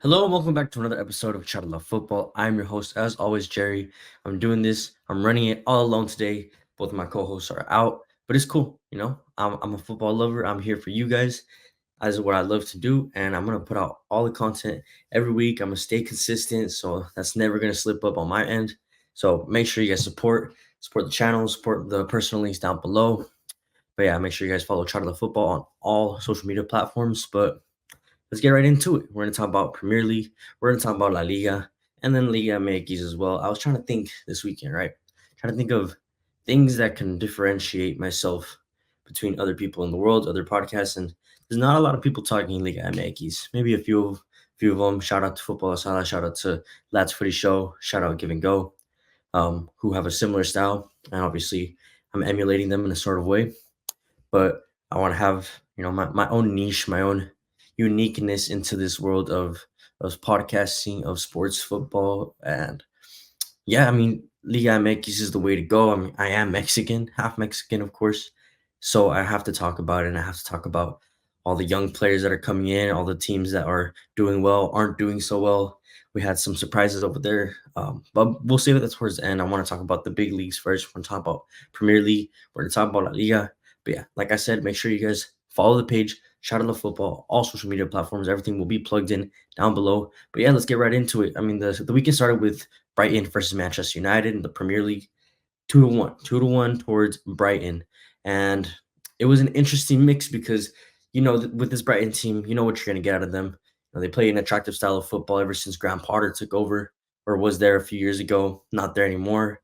Hello and welcome back to another episode of Chat Love Football. I'm your host, as always, Jerry. I'm running it all alone today. Both of my co-hosts are out, but it's cool. I'm a football lover. I'm here for you guys. That is what I love to do, and I'm gonna put out all the content every week. I'm gonna stay consistent, so that's never gonna slip up on my end. So make sure you guys support the channel, support the personal links down below. But yeah, make sure you guys follow Chat Love Football on all social media platforms. But let's get right into it. We're going to talk about Premier League. We're going to talk about La Liga and then Liga MX as well. I was trying to think this weekend, right? Trying to think of things that can differentiate myself between other people in the world, other podcasts, and there's not a lot of people talking Liga MX. Maybe a few of them. Shout out to Football Sala, shout out to Lads Footy Show, shout out Give and Go, who have a similar style, and obviously I'm emulating them in a sort of way. But I want to have my own niche, my own uniqueness into this world of podcasting, of sports football. And yeah, I mean, Liga MX is the way to go. I mean, I am Mexican, half Mexican, of course, so I have to talk about it, and I have to talk about all the young players that are coming in, all the teams that are doing well, aren't doing so well. We had some surprises over there, but we'll save that towards the end. I want to talk about the big leagues first. We're going to talk about Premier League. We're going to talk about La Liga. But yeah, like I said, make sure you guys follow the page, Shout Out to Football, all social media platforms. Everything will be plugged in down below. But yeah, let's get right into it. I mean, the weekend started with Brighton versus Manchester United in the Premier League, 2-1, 2-1 towards Brighton, and it was an interesting mix because with this Brighton team, you know what you're gonna get out of them. They play an attractive style of football ever since Graham Potter took over or was there a few years ago. Not there anymore.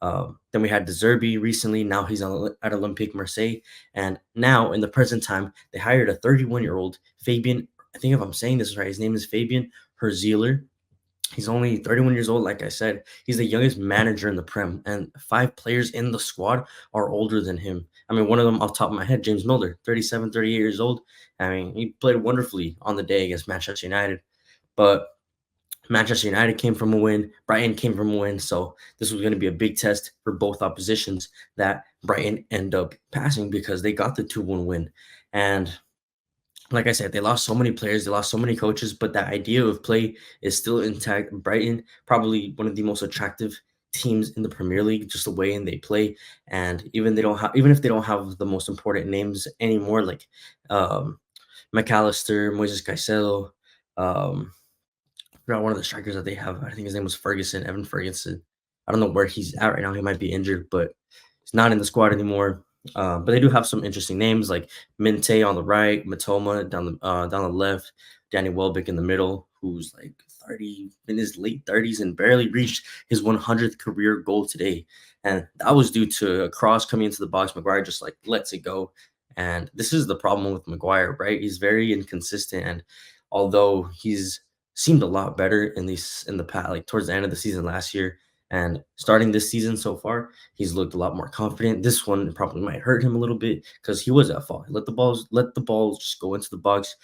Then we had De Zerbi recently. Now he's at Olympique Marseille, and now in the present time, they hired a 31-year-old Fabian. I think if I'm saying this right, his name is Fabian Herzieler. He's only 31 years old, like I said. He's the youngest manager in the Prem, and 5 players in the squad are older than him. I mean, one of them off the top of my head, James Milner, 37, 38 years old. I mean, he played wonderfully on the day against Manchester United, but Manchester United came from a win. Brighton came from a win. So this was going to be a big test for both oppositions that Brighton end up passing because they got the 2-1 win. And like I said, they lost so many players, they lost so many coaches, but that idea of play is still intact. Brighton, probably one of the most attractive teams in the Premier League, just the way in they play. And even if they don't have the most important names anymore, like McAllister, Moises Caicedo, I forgot one of the strikers that they have. I think his name was Ferguson, Evan Ferguson. I don't know where he's at right now. He might be injured, but he's not in the squad anymore. But they do have some interesting names like Minte on the right, Matoma down the left, Danny Welbeck in the middle, who's like 30 in his late 30s and barely reached his 100th career goal today. And that was due to a cross coming into the box. Maguire just like lets it go. And this is the problem with Maguire, right? He's very inconsistent. And although he's seemed a lot better in the past, like towards the end of the season last year and starting this season so far, he's looked a lot more confident. This one probably might hurt him a little bit because he was at fault. He let the balls just go into the box,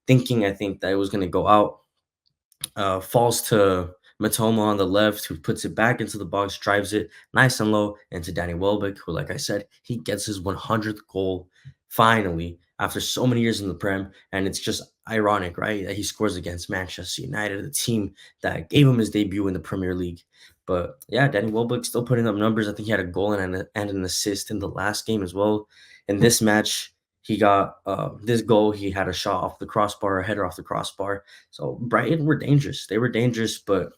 thinking I think that it was going to go out. Falls to Matoma on the left, who puts it back into the box, drives it nice and low into Danny Welbeck, who, like I said, he gets his 100th goal finally after so many years in the Prem. And it's just ironic, right, that he scores against Manchester United, the team that gave him his debut in the Premier League. But yeah, Danny Welbeck still putting up numbers. I think he had a goal and an assist in the last game as well. In this match, he got this goal. He had a shot off the crossbar, a header off the crossbar. So Brighton were dangerous. They were dangerous, but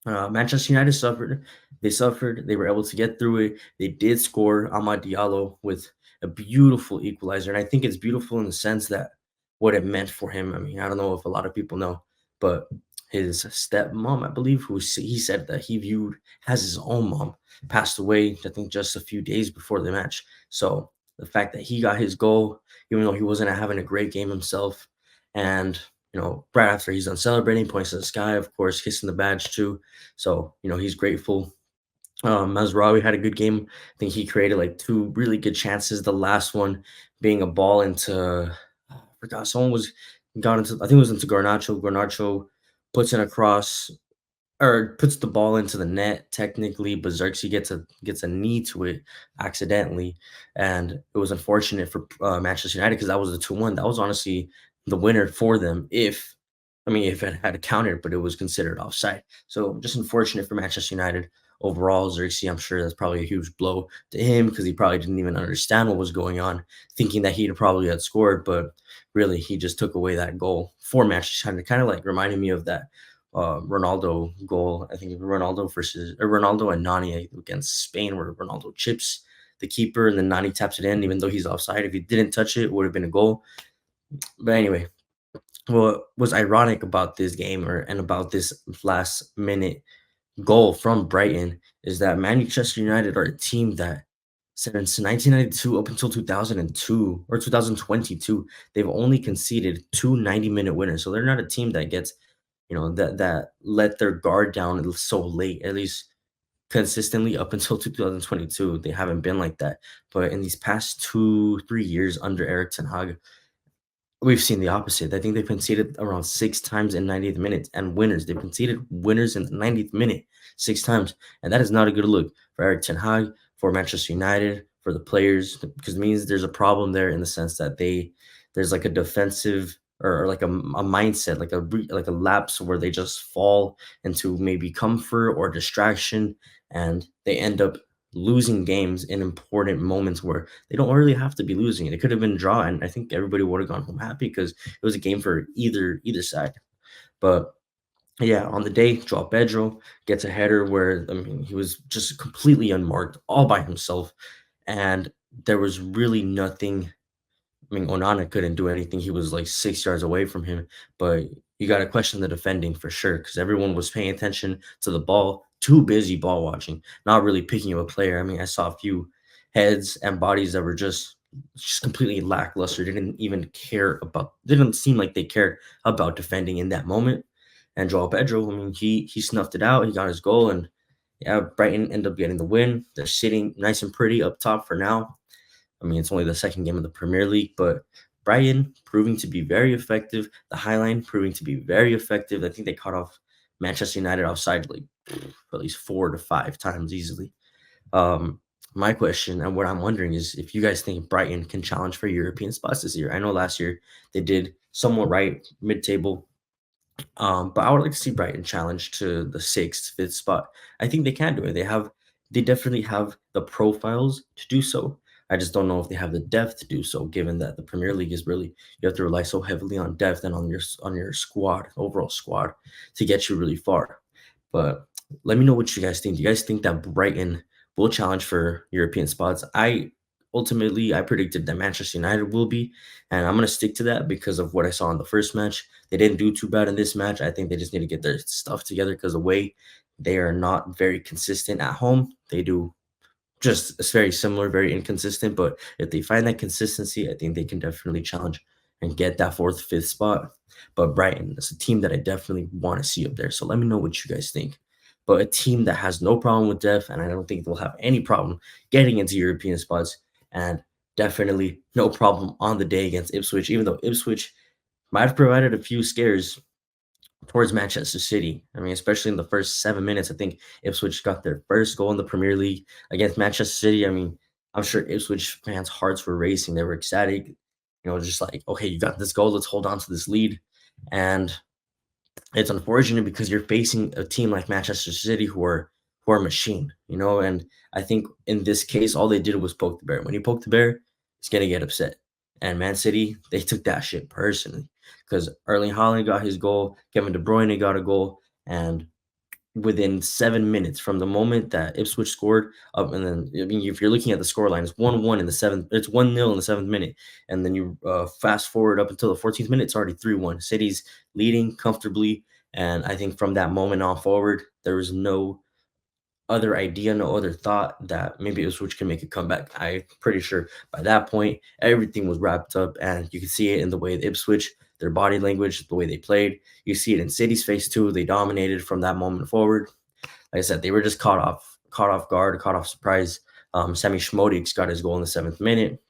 Manchester United suffered. They suffered. They were able to get through it. They did score Amad Diallo with a beautiful equalizer. And I think it's beautiful in the sense that what it meant for him. I mean, I don't know if a lot of people know, but his stepmom, I believe, he said that he viewed as his own mom, passed away, I think, just a few days before the match. So the fact that he got his goal, even though he wasn't having a great game himself, and right after he's done celebrating, points to the sky, of course, kissing the badge too. So, he's grateful. Mazraoui had a good game. I think he created like 2 really good chances. The last one being a ball into, I forgot, someone got into, I think it was into Garnacho. Garnacho puts in a cross or puts the ball into the net technically, but Xerxes gets a knee to it accidentally, and it was unfortunate for Manchester United because that was the 2-1. That was honestly the winner for them if I mean, if it had counted, but it was considered offside. So just unfortunate for Manchester United overall. Xerxes, I'm sure that's probably a huge blow to him because he probably didn't even understand what was going on, thinking that he'd probably had scored, but really he just took away that goal for Manchester United. Kind of like reminded me of that Ronaldo goal. I think Ronaldo versus or Ronaldo and Nani against Spain, where Ronaldo chips the keeper and then Nani taps it in, even though he's offside. If he didn't touch it, it would have been a goal. But anyway, what was ironic about this game and about this last minute goal from Brighton is that Manchester United are a team that since 1992 up until 2002 or 2022, they've only conceded two 90-minute winners. So they're not a team that gets, that let their guard down so late, at least consistently up until 2022. They haven't been like that. But in these past 2, 3 years under Eric Ten Hag, we've seen the opposite. I think they've conceded around 6 times in 90th minutes and winners. They've conceded winners in the 90th minute 6 times. And that is not a good look for Eric Ten Hag, for Manchester United, for the players, because it means there's a problem there in the sense that there's like a defensive or like a mindset, like a lapse where they just fall into maybe comfort or distraction, and they end up losing games in important moments where they don't really have to be losing it. It could have been a draw, and I think everybody would have gone home happy because it was a game for either side. But yeah, on the day, Joao Pedro gets a header where I mean he was just completely unmarked, all by himself, and there was really nothing. I mean, Onana couldn't do anything. He was like 6 yards away from him, but you got to question the defending for sure because everyone was paying attention to the ball, too busy ball watching, not really picking up a player. I mean, I saw a few heads and bodies that were just completely lackluster. Didn't seem like they cared about defending in that moment. And Joao Pedro, I mean, he snuffed it out. He got his goal, and yeah, Brighton ended up getting the win. They're sitting nice and pretty up top for now. I mean, it's only the second game of the Premier League, but Brighton proving to be very effective. The Highline proving to be very effective. I think they caught off Manchester United offside like at least 4 to 5 times easily. My question and what I'm wondering is if you guys think Brighton can challenge for European spots this year. I know last year they did somewhat right, mid-table, but I would like to see Brighton challenge to the sixth, fifth spot. I think they can do it. They definitely have the profiles to do so. I just don't know if they have the depth to do so, given that the Premier League is really you have to rely so heavily on depth and on your squad, overall squad, to get you really far. But let me know what you guys think. Do you guys think that Brighton will challenge for European spots? I predicted that Manchester United will be, and I'm gonna stick to that because of what I saw in the first match. They didn't do too bad in this match. I think they just need to get their stuff together because away they are not very consistent. At home, they do just it's very similar, very inconsistent. But if they find that consistency, I think they can definitely challenge and get that fourth, fifth spot. But Brighton is a team that I definitely want to see up there. So let me know what you guys think. But a team that has no problem with depth, and I don't think they'll have any problem getting into European spots, and definitely no problem on the day against Ipswich, even though Ipswich might have provided a few scares towards Manchester City. I mean, especially in the first 7 minutes, I think Ipswich got their first goal in the Premier League against Manchester City. I mean, I'm sure Ipswich fans' hearts were racing. They were ecstatic, just like, okay, you got this goal. Let's hold on to this lead. And it's unfortunate because you're facing a team like Manchester City who are a machine, and I think in this case, all they did was poke the bear. When you poke the bear, it's gonna get upset. And Man City, they took that shit personally because Erling Haaland got his goal, Kevin De Bruyne got a goal, and within 7 minutes from the moment that Ipswich scored up, and then I mean, if you're looking at the scoreline, it's 1-1 in the seventh. It's 1-0 in the 7th minute, and then you fast forward up until the 14th minute, it's already 3-1. City's leading comfortably, and I think from that moment on forward, there was no other idea, no other thought that maybe Ipswich can make a comeback. I'm pretty sure by that point, everything was wrapped up, and you can see it in the way that Ipswich, their body language, the way they played. You see it in City's face too. They dominated from that moment forward. Like I said, they were just caught off guard, caught off surprise. Sammy Schmodic got his goal in the 7th minute,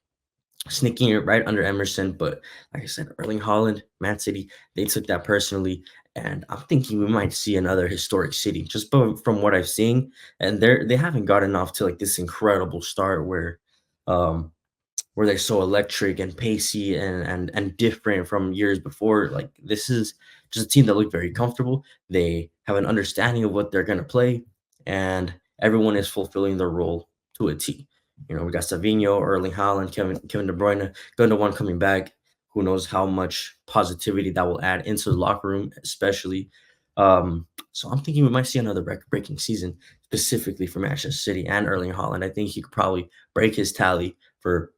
sneaking it right under Emerson. But like I said, Erling Haaland, Man City, they took that personally. And I'm thinking we might see another historic City just from what I've seen. And they haven't gotten off to like this incredible start um, where they're so electric and pacey and different from years before. Like this is just a team that looked very comfortable. They have an understanding of what they're going to play, and everyone is fulfilling their role to a T. We got Savinho, Erling Haaland, Kevin De Bruyne, Gundogan coming back. Who knows how much positivity that will add into the locker room, especially. So I'm thinking we might see another record-breaking season, specifically for Manchester City and Erling Haaland. I think he could probably break his tally for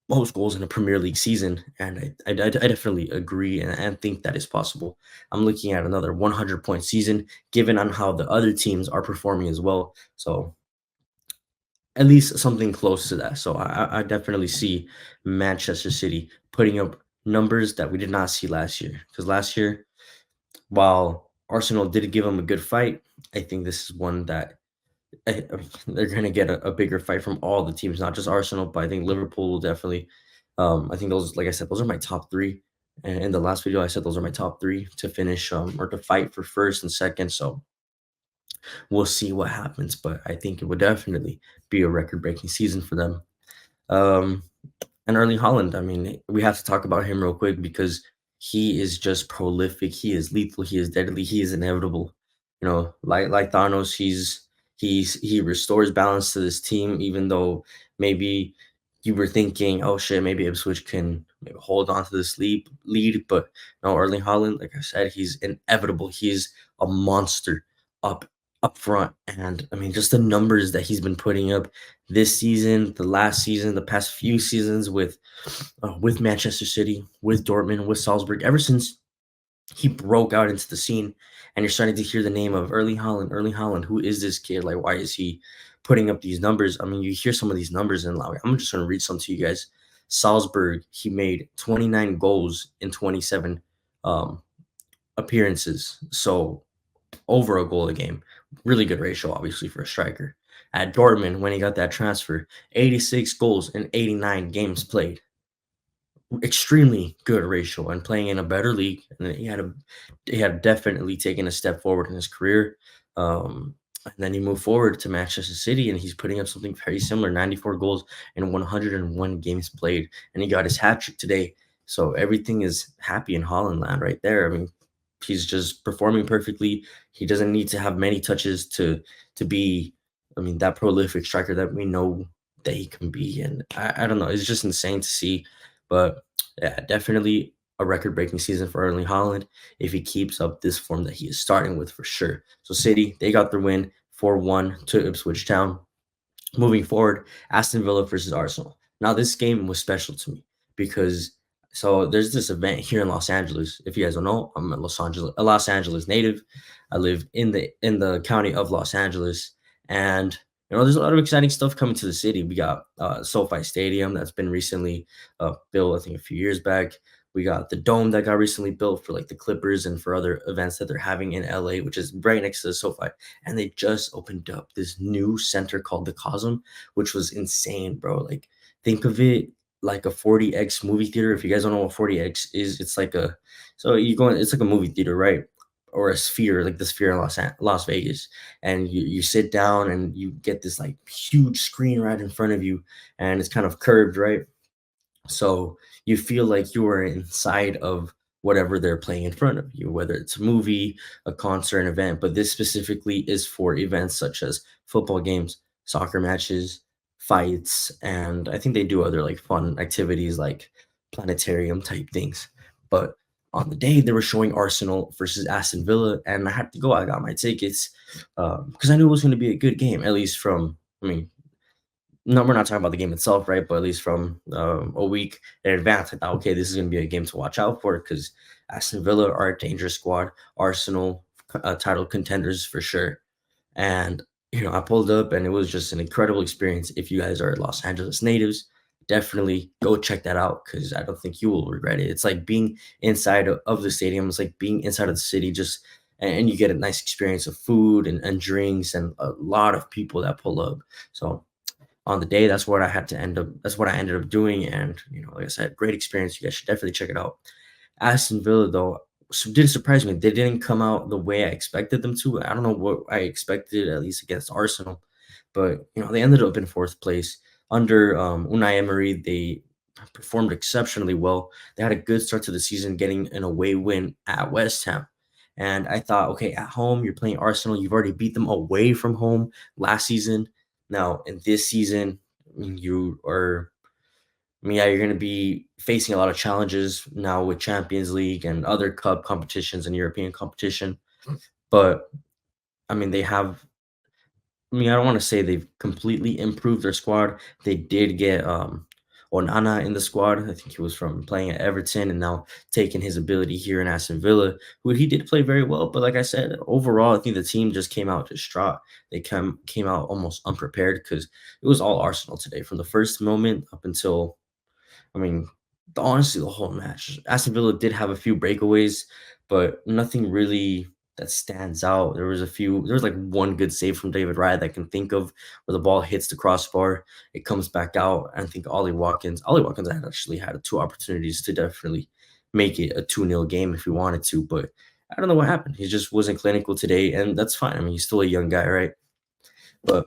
most goals in a Premier League season, and I definitely agree and think that is possible. I'm looking at another 100-point season, given on how the other teams are performing as well. So at least something close to that. So I definitely see Manchester City putting up numbers that we did not see last year. Because last year, while Arsenal did give them a good fight, I think this is one that they're going to get a bigger fight from all the teams, not just Arsenal, but I think Liverpool will definitely. I think those, like I said, those are my top three. And in the last video, I said those are my top three to finish or to fight for first and second. So we'll see what happens, but I think it would definitely be a record-breaking season for them. Um, and Erling Haaland, I mean, we have to talk about him real quick because he is just prolific. He is lethal. He is deadly. He is inevitable. Like Thanos, he restores balance to this team, even though maybe you were thinking, oh shit, maybe Ipswich can maybe hold on to this lead, but no, Erling Haaland, like I said, he's inevitable. He's a monster up up front, and I mean, just the numbers that he's been putting up this season, the last season, the past few seasons with Manchester City, with Dortmund, with Salzburg, ever since he broke out into the scene, and you're starting to hear the name of Erling Haaland. Erling Haaland, who is this kid? Like, why is he putting up these numbers? I mean, you hear some of these numbers, and like, I'm just going to read some to you guys. Salzburg, he made 29 goals in 27 um, appearances, so over a goal a game. Really good ratio, obviously, for a striker. At Dortmund, when he got that transfer, 86 goals in 89 games played, extremely good ratio, and playing in a better league. And he had definitely taken a step forward in his career. And then he moved forward to Manchester City, and he's putting up something very similar: 94 goals in 101 games played, and he got his hat trick today. So everything is happy in Holland land right there. I mean, he's just performing perfectly. He doesn't need to have many touches to be, I mean, that prolific striker that we know that he can be. And I don't know, it's just insane to see. But yeah, definitely a record-breaking season for Erling Haaland if he keeps up this form that he is starting with, for sure. So City, they got their win 4-1 to Ipswich Town. Moving forward, Aston Villa versus Arsenal. Now, this game was special to me because there's this event here in Los Angeles. If you guys don't know, I'm a Los Angeles native. I live in the county of Los Angeles, and there's a lot of exciting stuff coming to the city. We got SoFi Stadium that's been recently built, I think, a few years back. We got the dome that got recently built for like the Clippers and for other events that they're having in LA, which is right next to the SoFi. And they just opened up this new center called the Cosm, which was insane, bro. Like, think of it like a 40x movie theater. If you guys don't know what 40x is, it's like it's like a movie theater, right? Or a sphere, like the sphere in Las Vegas. And you sit down and you get this like huge screen right in front of you, and it's kind of curved, right? So you feel like you are inside of whatever they're playing in front of you, whether it's a movie, a concert, an event. But this specifically is for events such as football games, soccer matches, fights, and I think they do other like fun activities like planetarium type things. But on the day they were showing Arsenal versus Aston Villa, and I had to go. I got my tickets because I knew it was going to be a good game, at least from. I mean, no, we're not talking about the game itself, right? But at least from a week in advance, I thought, okay, this is going to be a game to watch out for because Aston Villa are a dangerous squad. Arsenal, title contenders for sure. And I pulled up, and it was just an incredible experience. If you guys are Los Angeles natives, definitely go check that out because I don't think you will regret it. It's like being inside of the stadium. It's like being inside of the city, just and you get a nice experience of food and drinks and a lot of people that pull up. So on the day, that's what I ended up doing. And like I said, great experience. You guys should definitely check it out. Aston Villa, though, did surprise me. They didn't come out the way I expected them to. I don't know what I expected, at least against Arsenal, but they ended up in fourth place under Unai Emery. They performed exceptionally well. They had a good start to the season, getting an away win at West Ham. And I thought, okay, at home, you're playing Arsenal. You've already beat them away from home last season. Now, in this season, you are, yeah, you're going to be facing a lot of challenges now with Champions League and other cup competitions and European competition. But they have, I don't want to say they've completely improved their squad. They did get Onana in the squad. I think he was from playing at Everton and now taking his ability here in Aston Villa, who he did play very well. But like I said, overall, I think the team just came out distraught. They came out almost unprepared because it was all Arsenal today from the first moment up until, I mean, honestly, the whole match. Aston Villa did have a few breakaways, but nothing really that stands out. There was like one good save from David Raya that I can think of where the ball hits the crossbar, it comes back out. And I think Ollie Watkins had actually had two opportunities to definitely make it a 2-0 game if he wanted to, but I don't know what happened. He just wasn't clinical today, and that's fine. He's still a young guy, right? But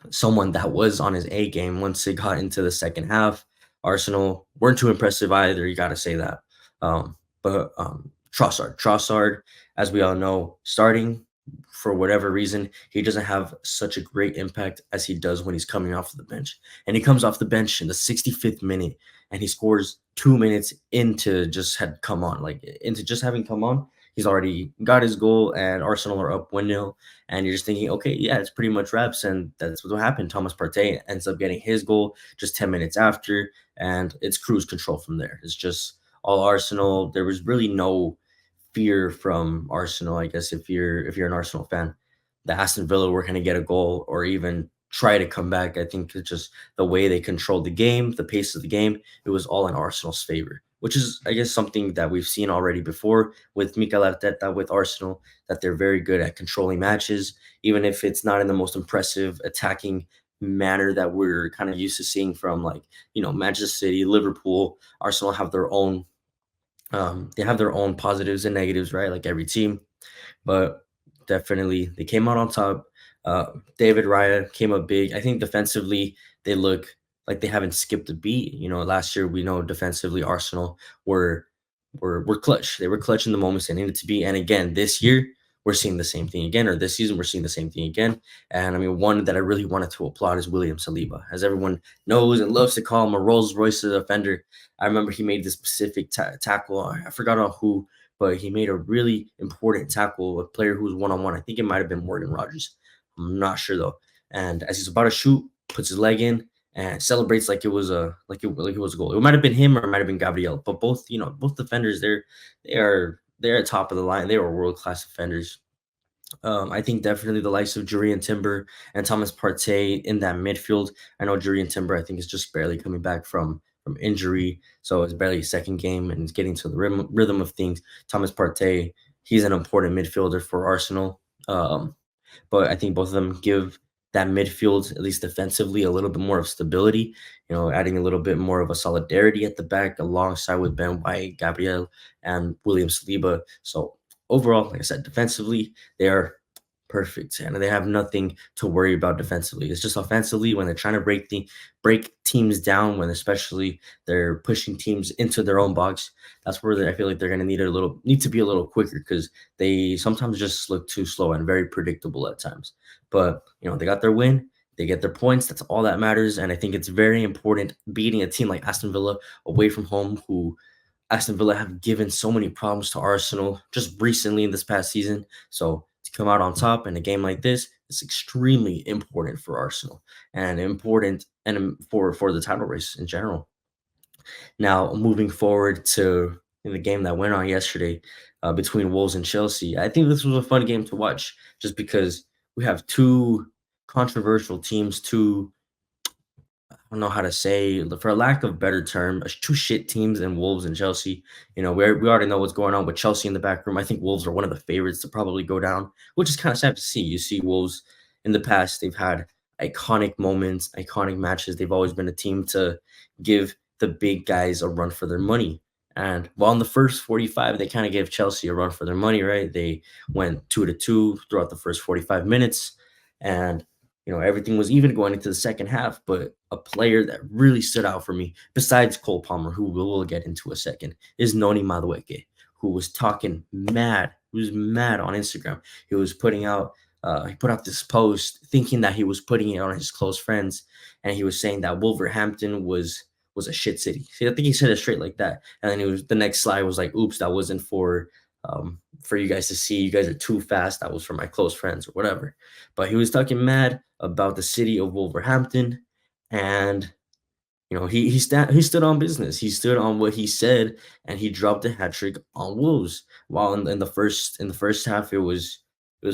someone that was on his A game once it got into the second half. Arsenal weren't too impressive either. You got to say that. But Trossard, as we all know, starting for whatever reason, he doesn't have such a great impact as he does when he's coming off the bench. And he comes off the bench in the 65th minute, and he scores 2 minutes into just had come on, like into just having come on. He's already got his goal, and Arsenal are up 1-0. And you're just thinking, okay, yeah, it's pretty much reps. And that's what happened. Thomas Partey ends up getting his goal just 10 minutes after, and it's cruise control from there. It's just all Arsenal. There was really no fear from Arsenal, I guess, if you're an Arsenal fan. The Aston Villa were going to get a goal or even try to come back. I think it's just the way they controlled the game, the pace of the game, it was all in Arsenal's favor, which is, I guess, something that we've seen already before with Mikel Arteta with Arsenal, that they're very good at controlling matches, even if it's not in the most impressive attacking manner that we're kind of used to seeing from, like, Manchester City, Liverpool. Arsenal have their own positives and negatives, right? Like every team, but definitely they came out on top. David Raya came up big. I think defensively they look like they haven't skipped a beat. Last year we know defensively Arsenal were were clutch. They were clutch in the moments they needed to be. And again, this year we're seeing the same thing again, or this season we're seeing the same thing again. And one that I really wanted to applaud is William Saliba, as everyone knows and loves to call him a Rolls Royce defender. I remember he made this specific tackle. I forgot on who, but he made a really important tackle, a player who was one-on-one. I think it might have been Morgan Rogers. I'm not sure though. And as he's about to shoot, puts his leg in and celebrates like it was a goal. It might have been him or it might have been Gabriel, but both defenders, they're at top of the line. They were world class defenders. I think definitely the likes of Julian Timber and Thomas Partey in that midfield. I know Julian Timber, I think, is just barely coming back from injury, so it's barely a second game and he's getting to the rhythm of things. Thomas Partey, he's an important midfielder for Arsenal. But I think both of them give that midfield, at least defensively, a little bit more of stability, adding a little bit more of a solidarity at the back alongside with Ben White, Gabriel, and William Saliba. So overall, like I said, defensively, they are perfect, and they have nothing to worry about defensively. It's just offensively when they're trying to break teams down, when especially they're pushing teams into their own box. That's where I feel like they're going to need to be a little quicker, because they sometimes just look too slow and very predictable at times. But they got their win. They get their points. That's all that matters. And I think it's very important beating a team like Aston Villa away from home, who Aston Villa have given so many problems to Arsenal just recently in this past season. So to come out on top in a game like this is extremely important for Arsenal and important and for the title race in general. Now, moving forward to the game that went on yesterday between Wolves and Chelsea, I think this was a fun game to watch just because we have two controversial teams, two, I don't know how to say, for a lack of better term, two shit teams in Wolves and Chelsea. We already know what's going on with Chelsea in the back room. I think Wolves are one of the favorites to probably go down, which is kind of sad to see. You see Wolves in the past, they've had iconic moments, iconic matches. They've always been a team to give the big guys a run for their money. And while in the first 45, they kind of gave Chelsea a run for their money, right? They went 2-2 throughout the first 45 minutes. And everything was even going into the second half. But a player that really stood out for me, besides Cole Palmer, who we'll get into a second, is Noni Madueke, who was talking mad. He was mad on Instagram. He was he put out this post thinking that he was putting it on his close friends, and he was saying that Wolverhampton was a shit city. See, I think he said it straight like that. And then the next slide was like, "Oops, that wasn't for you guys to see. You guys are too fast. That was for my close friends or whatever." But he was talking mad about the city of Wolverhampton, and he stood on business. He stood on what he said, and he dropped a hat trick on Wolves. While in the first half, it was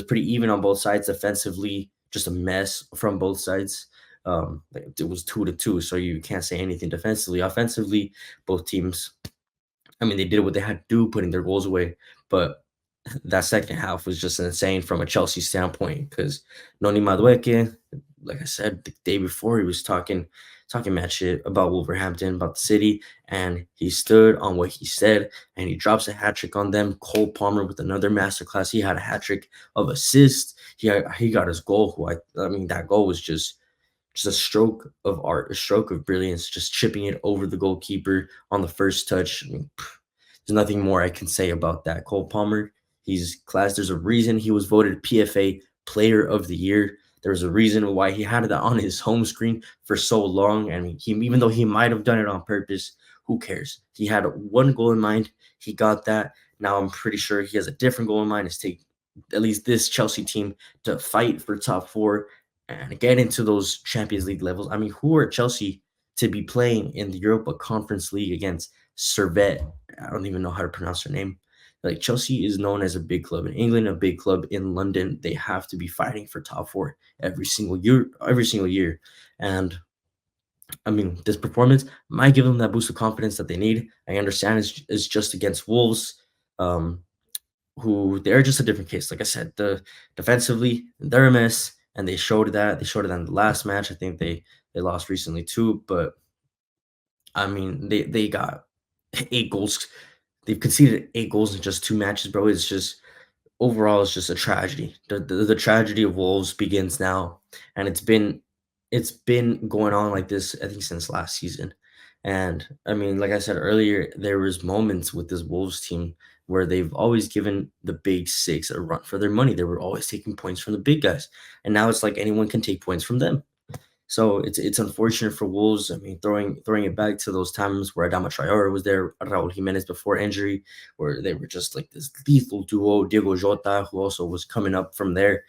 pretty even on both sides. Defensively, just a mess from both sides. It was 2-2, so you can't say anything defensively. Offensively, both teams, I mean, they did what they had to do, putting their goals away. But that second half was just insane from a Chelsea standpoint because Noni Madueke, like I said, the day before he was talking mad shit about Wolverhampton, about the city, and he stood on what he said, and he drops a hat trick on them. Cole Palmer with another masterclass. He had a hat trick of assists. He got his goal. I mean, that goal was just a stroke of art, a stroke of brilliance, just chipping it over the goalkeeper on the first touch. I mean, there's nothing more I can say about that. Cole Palmer, he's class. There's a reason he was voted PFA Player of the Year. There's a reason why he had that on his home screen for so long. I mean, even though he might have done it on purpose, who cares? He had one goal in mind. He got that. Now I'm pretty sure he has a different goal in mind, is take at least this Chelsea team to fight for top four and get into those Champions League levels. I mean, who are Chelsea to be playing in the Europa Conference League against Servette? I don't even know how to pronounce their name. Like, Chelsea is known as a big club in England, a big club in London. They have to be fighting for top four every single year, every single year. And I mean, this performance might give them that boost of confidence that they need. I understand it's just against Wolves. Who they're just a different case. Like I said, the defensively they're a mess, and they showed that. They showed it in the last match. I think they lost recently too, but I mean they got 8 goals. They've conceded 8 goals in just 2 matches, bro. It's just overall it's just a tragedy. The tragedy of Wolves begins now, and it's been going on like this I think since last season. And I mean, like I said earlier, there was moments with this Wolves team where they've always given the big six a run for their money. They were always taking points from the big guys, and now it's like anyone can take points from them. So it's unfortunate for Wolves. I mean, throwing it back to those times where Adama Traore was there, Raul Jimenez before injury, where they were just like this lethal duo. Diego Jota, who also was coming up from there.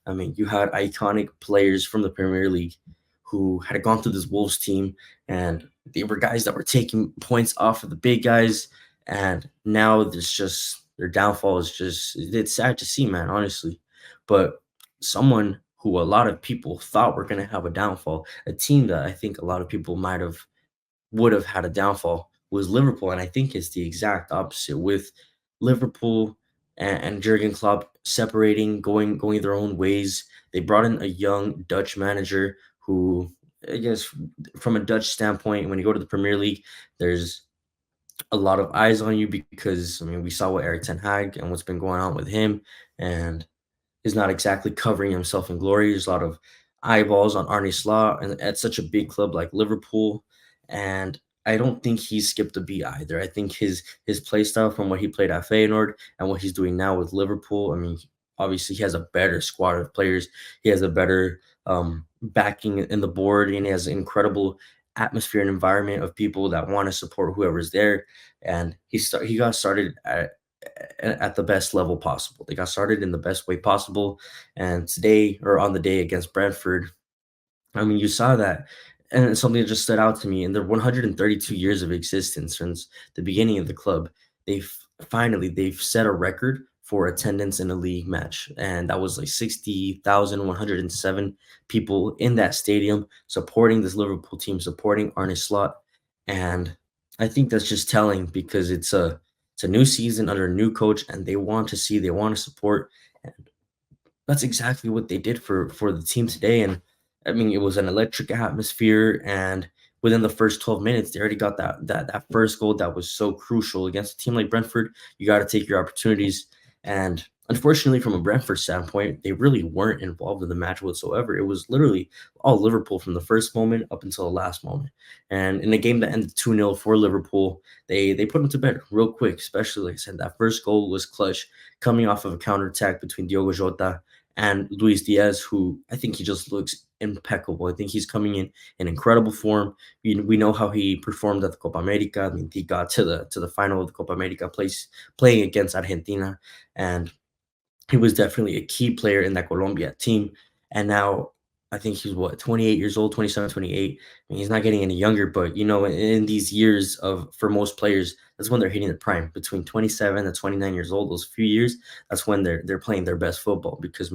I mean, you had iconic players from the Premier League who had gone through this Wolves team, and they were guys that were taking points off of the big guys. And now there's just their downfall is just it's sad to see, man, honestly. But someone who a lot of people thought were going to have a downfall, a team that I think a lot of people would have had a downfall, was Liverpool, and I think it's the exact opposite with Liverpool and Jurgen Klopp separating, going their own ways. They brought in a young Dutch manager who, I guess, from a Dutch standpoint, when you go to the Premier League, there's a lot of eyes on you because I mean we saw what Eric Ten Hag and what's been going on with him, and is not exactly covering himself in glory. There's a lot of eyeballs on Arne Slot and at such a big club like Liverpool. And I don't think he skipped a beat either. I think his play style from what he played at Feyenoord and what he's doing now with Liverpool, I mean, obviously he has a better squad of players. He has a better backing in the board, and he has an incredible atmosphere and environment of people that want to support whoever's there. And he got started at the best level possible. They got started in the best way possible. And today, or on the day against Brentford, I mean, you saw that. And it's something that just stood out to me. In their 132 years of existence since the beginning of the club, they've they've set a record for attendance in a league match. And that was like 60,107 people in that stadium supporting this Liverpool team, supporting Arne Slot. And I think that's just telling because it's a new season under a new coach, and they want to see, they want to support, and that's exactly what they did for the team today. And I mean, it was an electric atmosphere, and within the first 12 minutes, they already got that first goal that was so crucial against a team like Brentford. You got to take your opportunities, and Unfortunately, from a Brentford standpoint, they really weren't involved in the match whatsoever. It was literally all Liverpool from the first moment up until the last moment. And in a game that ended 2-0 for Liverpool, they put them to bed real quick, especially like I said, that first goal was clutch coming off of a counterattack between Diogo Jota and Luis Diaz, who I think he just looks impeccable. I think he's coming in incredible form. We know how he performed at the Copa America. I mean, he got to the final of the Copa America place playing against Argentina, and he was definitely a key player in that Colombia team. And now I think he's what, 28 years old, 27, 28. I mean, he's not getting any younger, but in these years of for most players, that's when they're hitting the prime between 27 and 29 years old. Those few years, that's when they're playing their best football because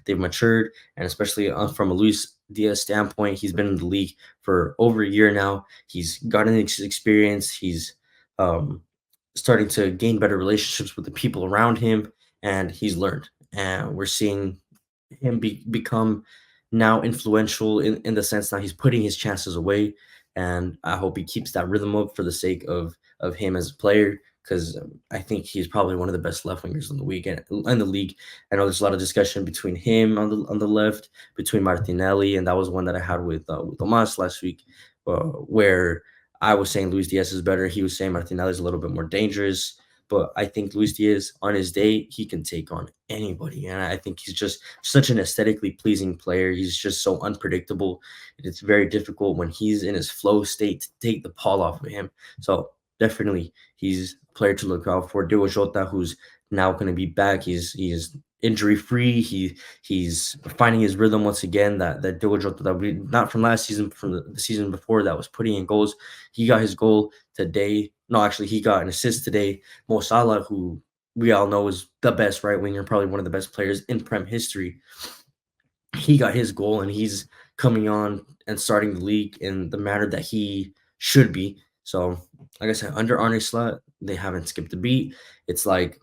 they've matured, and especially from a Luis Diaz standpoint, he's been in the league for over a year now. He's gotten experience. He's um, starting to gain better relationships with the people around him, and he's learned. And we're seeing him become now influential in the sense that he's putting his chances away. And I hope he keeps that rhythm up for the sake of him as a player, because I think he's probably one of the best left wingers in the weekend in the league. I know there's a lot of discussion between him on the left, between Martinelli, and that was one that I had with Tomas last week, where I was saying Luis Diaz is better. He was saying Martinelli is a little bit more dangerous. But I think Luis Diaz, on his day, he can take on anybody. And I think he's just such an aesthetically pleasing player. He's just so unpredictable. It's very difficult when he's in his flow state to take the ball off of him. So definitely he's a player to look out for. Diogo Jota, who's now going to be back. He's injury free. He's finding his rhythm once again. That Diogo Jota that we not from last season, from the season before, that was putting in goals. He got his goal today. No, actually, he got an assist today. Mo Salah, who we all know is the best right winger, probably one of the best players in Prem history, he got his goal, and he's coming on and starting the league in the manner that he should be. So, like I said, under Arne Slot, they haven't skipped a beat. It's like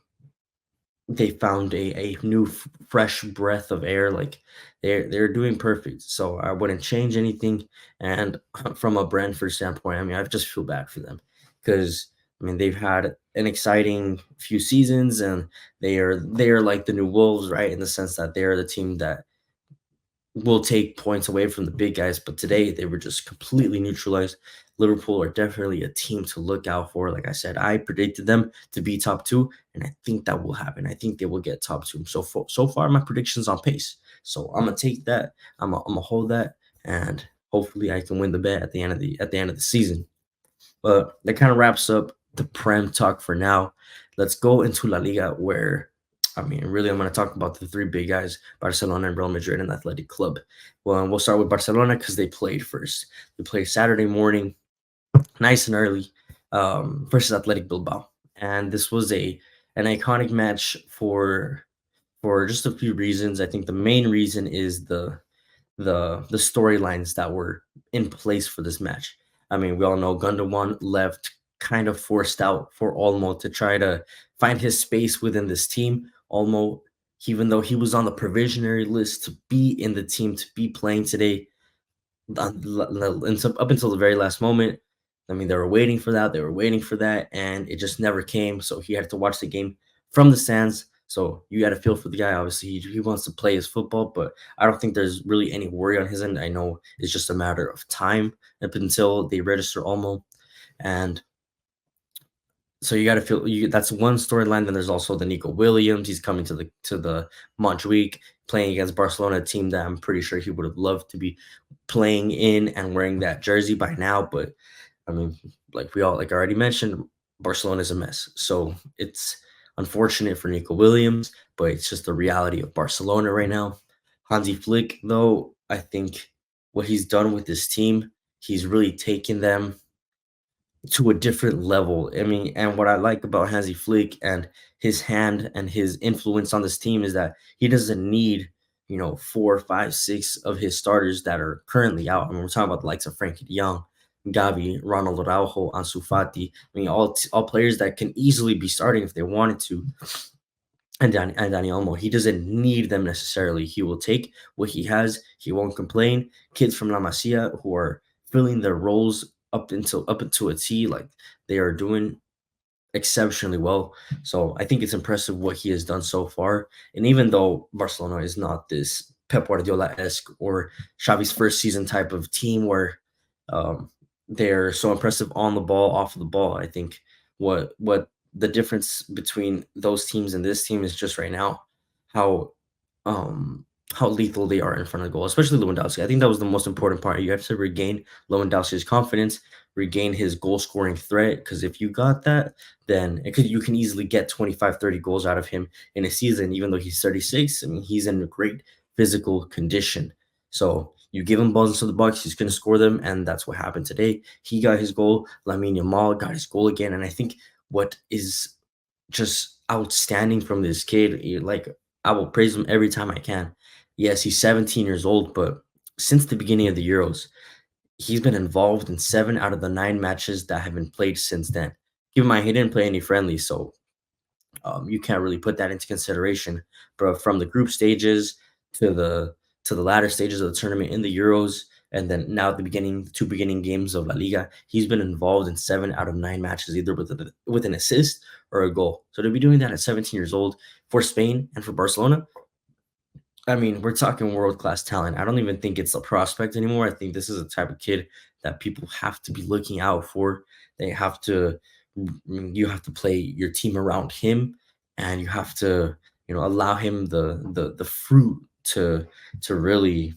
they found a new fresh breath of air. Like they're doing perfect. So I wouldn't change anything. And from a Brentford standpoint, I mean, I just feel bad for them because I mean they've had an exciting few seasons, and they are like the new Wolves, right? In the sense that they are the team that will take points away from the big guys. But today they were just completely neutralized. Liverpool are definitely a team to look out for. Like I said, I predicted them to be top two, and I think that will happen. I think they will get top two. So far, my prediction's on pace. So I'm gonna take that. I'm gonna hold that, and hopefully I can win the bet at the end of the season. But that kind of wraps up the Prem talk for now. Let's go into La Liga, where I mean, really, I'm going to talk about the three big guys: Barcelona, and Real Madrid, and Athletic Club. Well, we'll start with Barcelona because they played first. They played Saturday morning, nice and early, versus Athletic Bilbao, and this was an iconic match for just a few reasons. I think the main reason is the storylines that were in place for this match. I mean, we all know Gundogan left kind of forced out for Olmo to try to find his space within this team. Olmo, even though he was on the provisionary list to be in the team, to be playing today, up until the very last moment. I mean, they were waiting for that. They were waiting for that, and it just never came. So he had to watch the game from the stands. So you got to feel for the guy. Obviously, he wants to play his football, but I don't think there's really any worry on his end. I know it's just a matter of time up until they register Olmo, and so you got to feel you. That's one storyline. Then there's also the Nico Williams. He's coming to the Montjuic, playing against Barcelona, a team that I'm pretty sure he would have loved to be playing in and wearing that jersey by now. But I mean, like I already mentioned, Barcelona is a mess. So it's unfortunate for Nico Williams, but it's just the reality of Barcelona right now. Hansi Flick, though, I think what he's done with this team, he's really taken them to a different level. I mean, and what I like about Hansi Flick and his hand and his influence on this team is that he doesn't need, 4, 5, 6 of his starters that are currently out. I mean, we're talking about the likes of Frankie de Jong, Gavi, Ronald Araujo, Ansu Fati. I mean, all players that can easily be starting if they wanted to. And Dani Olmo, he doesn't need them necessarily. He will take what he has. He won't complain. Kids from La Masia who are filling their roles up into a T, like they are doing exceptionally well. So I think it's impressive what he has done so far. And even though Barcelona is not this Pep Guardiola-esque or Xavi's first season type of team where um, they're so impressive on the ball, off of the ball, I think what the difference between those teams and this team is just right now how um how lethal they are in front of the goal, especially Lewandowski. I think that was the most important part. You have to regain Lewandowski's confidence, regain his goal scoring threat. Because if you got that, then you can easily get 25, 30 goals out of him in a season, even though he's 36. I mean, he's in a great physical condition. So you give him balls into the box, he's going to score them. And that's what happened today. He got his goal. Lamine Yamal got his goal again. And I think what is just outstanding from this kid, like, I will praise him every time I can. Yes, he's 17 years old, but since the beginning of the Euros, he's been involved in 7 out of the 9 matches that have been played since then. Keep in mind, he didn't play any friendlies, so you can't really put that into consideration. But from the group stages to the latter stages of the tournament in the Euros, and then now at the beginning, the 2 beginning games of La Liga, he's been involved in 7 out of 9 matches, either with an assist or a goal. So to be doing that at 17 years old for Spain and for Barcelona, I mean, we're talking world class talent. I don't even think it's a prospect anymore. I think this is a type of kid that people have to be looking out for. They have to, you have to play your team around him, and you have to, allow him the fruit to really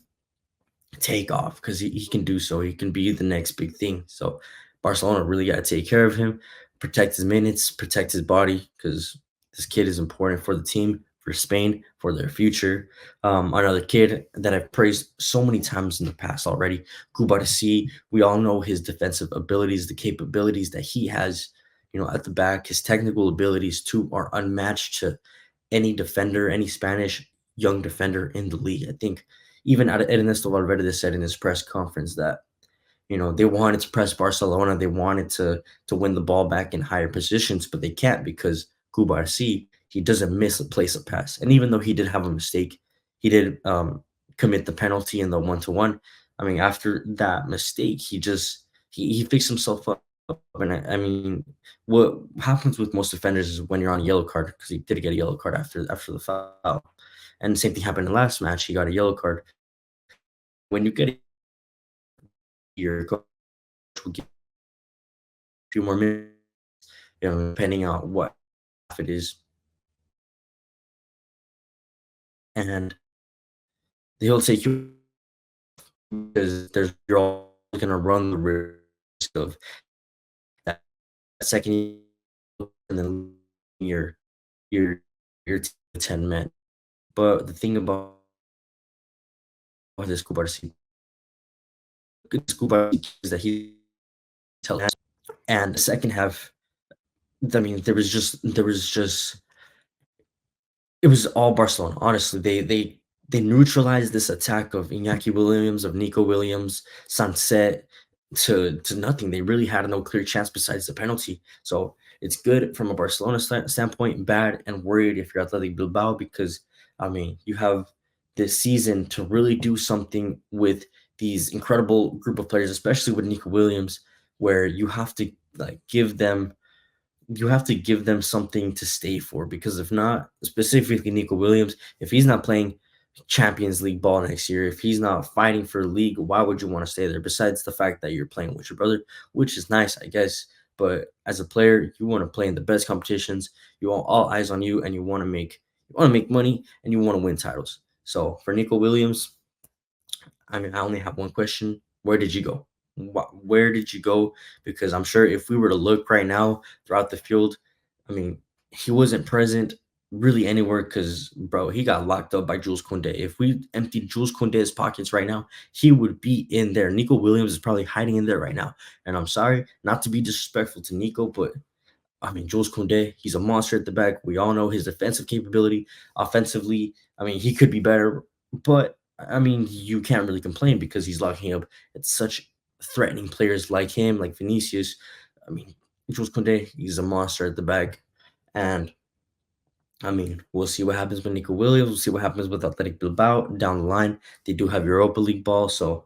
take off, because he can do so. He can be the next big thing. So Barcelona really got to take care of him, protect his minutes, protect his body, because this kid is important for the team, for Spain, for their future. Another kid that I've praised so many times in the past already, Kubarsi. We all know his defensive abilities, the capabilities that he has, at the back. His technical abilities too are unmatched to any defender, any Spanish young defender in the league. I think even Ernesto Valverde said in his press conference that they wanted to press Barcelona, they wanted to win the ball back in higher positions, but they can't because Kubarsi, he doesn't miss a place a pass. And even though he did have a mistake, he did commit the penalty in the 1-to-1. I mean, after that mistake, he fixed himself up. And I mean, what happens with most defenders is when you're on a yellow card, because he did get a yellow card after the foul. And the same thing happened in the last match. He got a yellow card. When you get your coach will give a few more minutes, depending on what it is, and he'll take you because you're all going to run the risk of that second, and then your your your 10 men. But the thing about this Cuba is that he tells, and the second half, I mean, there was just it was all Barcelona. Honestly, they neutralized this attack of Iñaki Williams, of Nico Williams, Sunset to nothing. They really had no clear chance besides the penalty. So it's good from a Barcelona standpoint, bad and worried if you're Athletic Bilbao, because I mean, you have this season to really do something with these incredible group of players, especially with Nico Williams, where you have to give them something to stay for, because if not, specifically Nico Williams, if he's not playing Champions League ball next year, if he's not fighting for a league, why would you want to stay there? Besides the fact that you're playing with your brother, which is nice, I guess. But as a player, you want to play in the best competitions. You want all eyes on you, and you want to make money, and you want to win titles. So for Nico Williams, I mean, I only have one question. Where did you go? Where did you go? Because I'm sure if we were to look right now throughout the field, I mean, he wasn't present really anywhere because, bro, he got locked up by Jules Koundé. If we emptied Jules Koundé's pockets right now, he would be in there. Nico Williams is probably hiding in there right now. And I'm sorry, not to be disrespectful to Nico, but I mean, Jules Koundé, he's a monster at the back. We all know his defensive capability. Offensively, I mean, he could be better, but I mean, you can't really complain because he's locking up at such threatening players like him, like Vinicius. I mean, Jules Koundé, he's a monster at the back. And I mean, we'll see what happens with Nico Williams. We'll see what happens with Athletic Bilbao down the line. They do have Europa League ball, so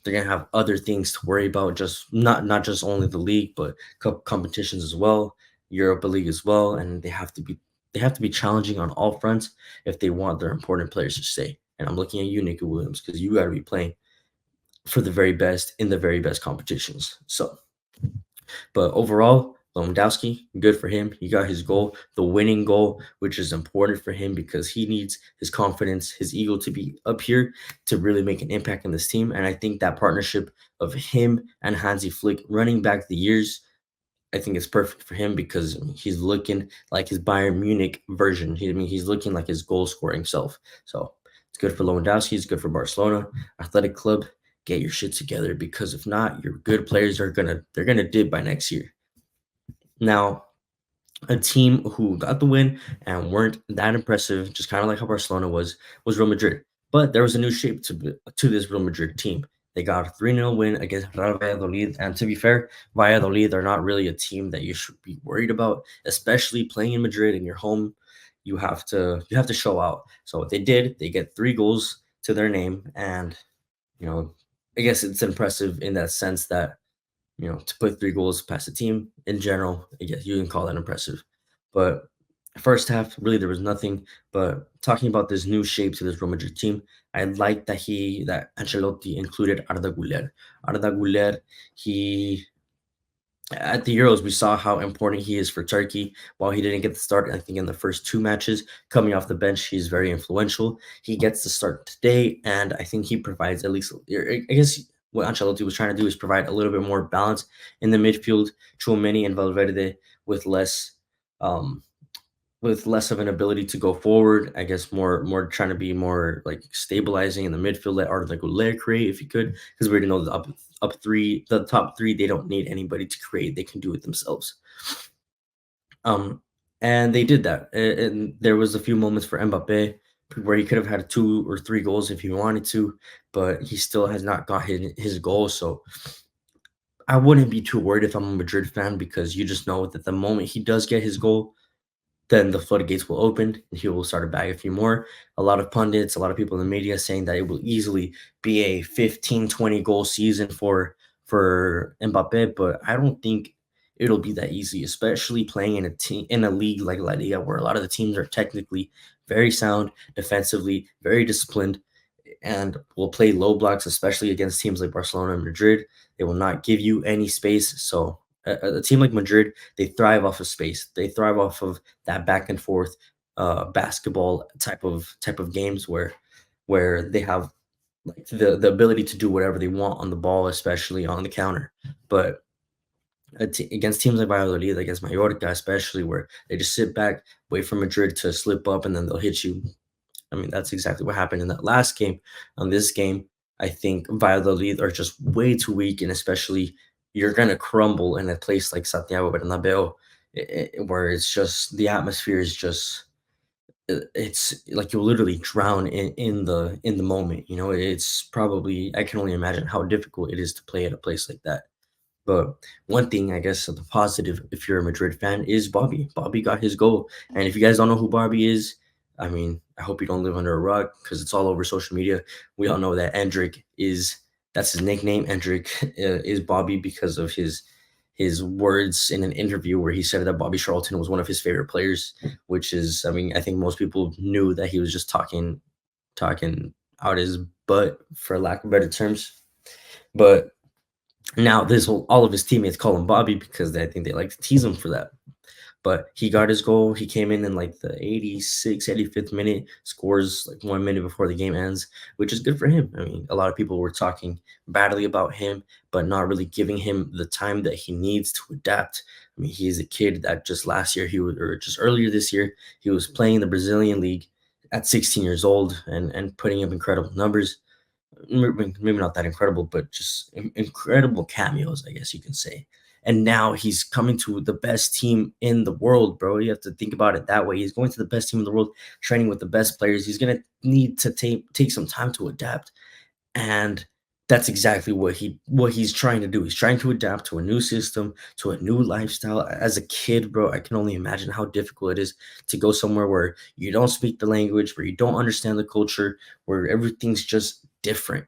they're gonna have other things to worry about. Just not just only the league, but cup competitions as well. Europa League as well, and they have to be challenging on all fronts if they want their important players to stay. And I'm looking at you, Nico Williams, because you got to be playing for the very best in the very best competitions. So, but overall, Lewandowski, good for him. He got his goal, the winning goal, which is important for him because he needs his confidence, his ego to be up here to really make an impact in this team. And I think that partnership of him and Hansi Flick running back the years, I think it's perfect for him because he's looking like his Bayern Munich version. He's looking like his goal scoring self. So it's good for Lewandowski. It's good for Barcelona Athletic Club. Get your shit together because if not, your good players they're gonna dip by next year. Now, a team who got the win and weren't that impressive, just kind of like how Barcelona was Real Madrid. But there was a new shape to this Real Madrid team. They got a 3-0 win against Real Valladolid. And to be fair, Valladolid are not really a team that you should be worried about, especially playing in Madrid in your home. You have to show out. So what they did, they get 3 goals to their name, and you know, I guess it's impressive in that sense that to put 3 goals past the team in general, I guess you can call that impressive. But first half, really, there was nothing. But talking about this new shape to this Real Madrid team, I like that Ancelotti included Arda Güler. Arda Güler, he at the Euros, we saw how important he is for Turkey. While he didn't get the start, I think in the first 2 matches, coming off the bench, he's very influential. He gets the start today, and I think he provides at least, I guess, what Ancelotti was trying to do is provide a little bit more balance in the midfield. Chouameni and Valverde with less, um, with less of an ability to go forward. I guess more trying to be more like stabilizing in the midfield. Let Arda Güler create if he could, because we already know the top three, they don't need anybody to create. They can do it themselves. Um, and they did that. And there was a few moments for Mbappe where he could have had 2 or 3 goals if he wanted to, but he still has not got his goal. So I wouldn't be too worried if I'm a Madrid fan because you just know that the moment he does get his goal, then the floodgates will open and he will start to bag a few more. A lot of pundits, a lot of people in the media saying that it will easily be a 15, 20 goal season for Mbappe, but I don't think it'll be that easy, especially playing in a league like La Liga where a lot of the teams are technically very sound defensively, very disciplined, and will play low blocks, especially against teams like Barcelona and Madrid. They will not give you any space. So a team like Madrid, they thrive off of space. They thrive off of that back and forth basketball type of games where they have like the ability to do whatever they want on the ball, especially on the counter. But against teams like Valladolid, against Mallorca, especially where they just sit back, wait for Madrid to slip up, and then they'll hit you. I mean, that's exactly what happened in that last game. On this game, I think Valladolid are just way too weak, and especially you're gonna crumble in a place like Santiago Bernabeu, where it's just the atmosphere is just it's like you'll literally drown in the moment. It's probably I can only imagine how difficult it is to play at a place like that. But one thing, I guess, the positive, if you're a Madrid fan, is Bobby. Bobby got his goal. And if you guys don't know who Bobby is, I mean, I hope you don't live under a rock because it's all over social media. We all know that that's his nickname. Endrick is Bobby because of his words in an interview where he said that Bobby Charlton was one of his favorite players, which is, I mean, I think most people knew that he was just talking out his butt, for lack of better terms. But now all of his teammates call him Bobby because I think they like to tease him for that. But he got his goal. He came in like the 86th, 85th minute, scores like 1 minute before the game ends, which is good for him. I mean, a lot of people were talking badly about him, but not really giving him the time that he needs to adapt. I mean, he's a kid that just last year or just earlier this year, he was playing the Brazilian league at 16 years old and putting up incredible numbers. Maybe not that incredible, but just incredible cameos, I guess you can say. And now he's coming to the best team in the world, bro. You have to think about it that way. He's going to the best team in the world, training with the best players. He's gonna need to take some time to adapt, and that's exactly what he's trying to do. He's trying to adapt to a new system, to a new lifestyle. As a kid, bro, I can only imagine how difficult it is to go somewhere where you don't speak the language, where you don't understand the culture, where everything's just different.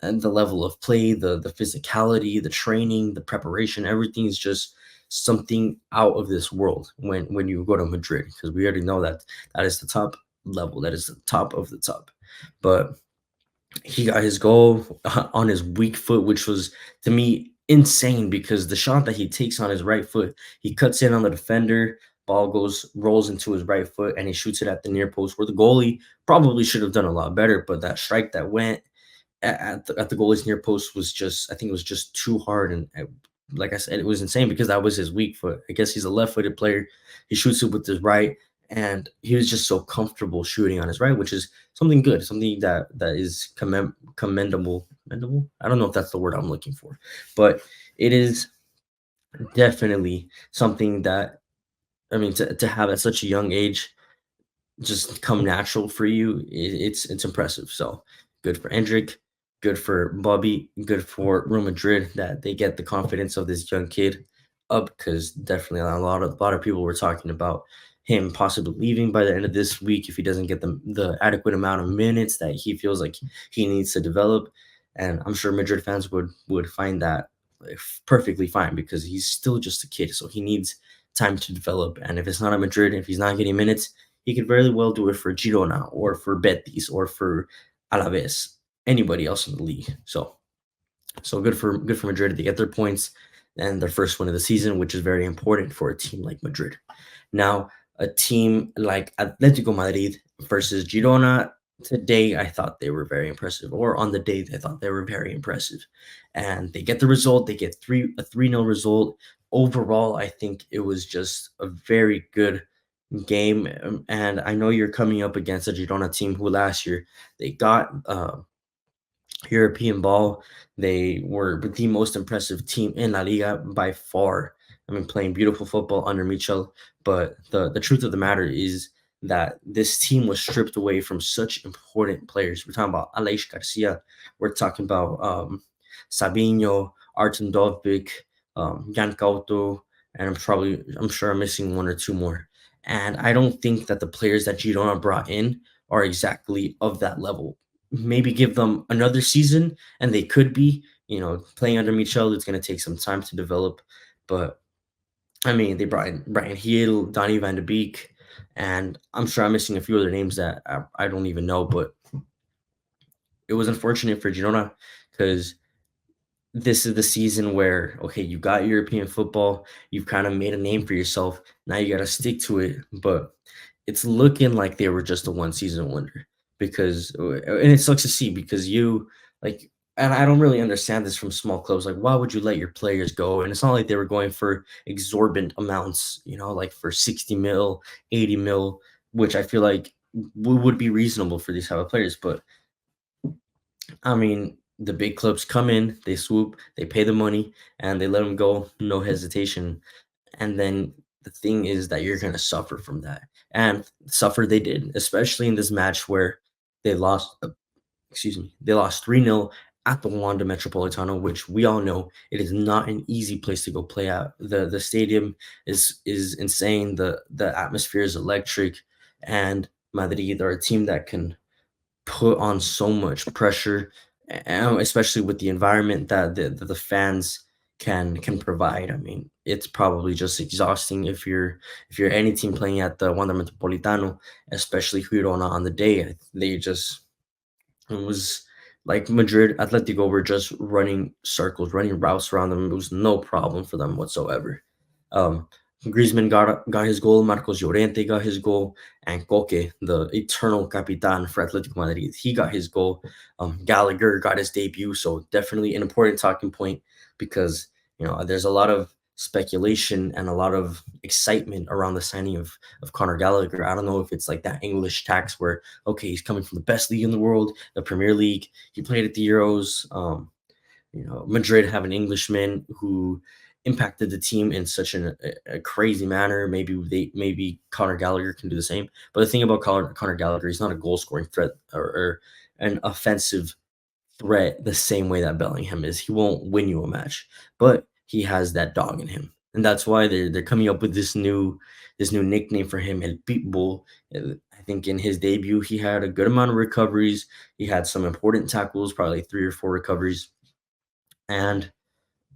And the level of play, the physicality, the training, the preparation, everything is just something out of this world when you go to Madrid, because we already know that that is the top level, that is the top of the top. But he got his goal on his weak foot, which was to me insane because the shot that he takes on his right foot, he cuts in on the defender, ball goes rolls into his right foot, and he shoots it at the near post where the goalie probably should have done a lot better. But that strike that went at the goalie's near post was just, I think it was just too hard, and like I said, it was insane because that was his weak foot. I guess he's a left-footed player. He shoots it with his right, and he was just so comfortable shooting on his right, which is something good, something that is commendable. Commendable. I don't know if that's the word I'm looking for, but it is definitely something that, I mean, to have at such a young age just come natural for you, it's impressive. So good for Hendrick, good for Bobby, good for Real Madrid that they get the confidence of this young kid up, because definitely a lot of people were talking about him possibly leaving by the end of this week if he doesn't get the adequate amount of minutes that he feels like he needs to develop. And I'm sure Madrid fans would find that like, perfectly fine, because he's still just a kid, so he needs time to develop. And if it's not at Madrid, if he's not getting minutes, he could very well do it for Girona or for Betis or for Alaves, anybody else in the league. So good for Madrid to get their points and their first win of the season, which is very important for a team like Madrid. Now, a team like Atletico Madrid versus Girona, today I thought they were very impressive, or on the day I thought they were very impressive, and they get the result. They get a 3-0 result. Overall, I think it was just a very good game. And I know you're coming up against a Girona team who last year they got European ball. They were the most impressive team in La Liga by far. I mean, playing beautiful football under Michel. But the truth of the matter is that this team was stripped away from such important players. We're talking about Aleix Garcia. We're talking about Sabinho, Artem Dovbyk, Jan Couto, and I'm sure I'm missing one or two more. And I don't think that the players that Girona brought in are exactly of that level. Maybe give them another season and they could be, playing under Michel. It's going to take some time to develop. But I mean, they brought in Brian Heel, Donny van de Beek, and I'm sure I'm missing a few other names that I don't even know. But it was unfortunate for Girona because this is the season where, okay, you got European football, you've kind of made a name for yourself. Now you got to stick to it. But it's looking like they were just a one season wonder, because, and it sucks to see because like, and I don't really understand this from small clubs. Like, why would you let your players go? And it's not like they were going for exorbitant amounts, like for 60 mil, 80 mil, which I feel like would be reasonable for these type of players. But I mean, the big clubs come in, they swoop, they pay the money, and they let them go, no hesitation. And then the thing is that you're gonna suffer from that, and suffer they did, especially in this match where they lost. Excuse me, they lost 3-0 at the Wanda Metropolitano, which we all know it is not an easy place to go play at. The stadium is insane. The atmosphere is electric, and Madrid are a team that can put on so much pressure, especially with the environment that the fans can provide. I mean, it's probably just exhausting if you're any team playing at the Wanda Metropolitano, especially Girona on the day. They just it was like Madrid, Atletico were just running circles, running routes around them. It was no problem for them whatsoever. Um, Griezmann got his goal, Marcos Llorente got his goal, and Koke, the eternal capitan for Atletico Madrid, he got his goal. Gallagher got his debut, so definitely an important talking point because there's a lot of speculation and a lot of excitement around the signing of Conor Gallagher. I don't know if it's like that English tax where, okay, he's coming from the best league in the world, the Premier League. He played at the Euros. Madrid have an Englishman who impacted the team in such a crazy manner. Maybe Conor Gallagher can do the same. But the thing about Conor Gallagher, he's not a goal scoring threat or an offensive threat the same way that Bellingham is. He won't win you a match, but he has that dog in him, and that's why they're coming up with this new nickname for him, El Pitbull. I think in his debut he had a good amount of recoveries. He had some important tackles, probably 3 or 4 recoveries, and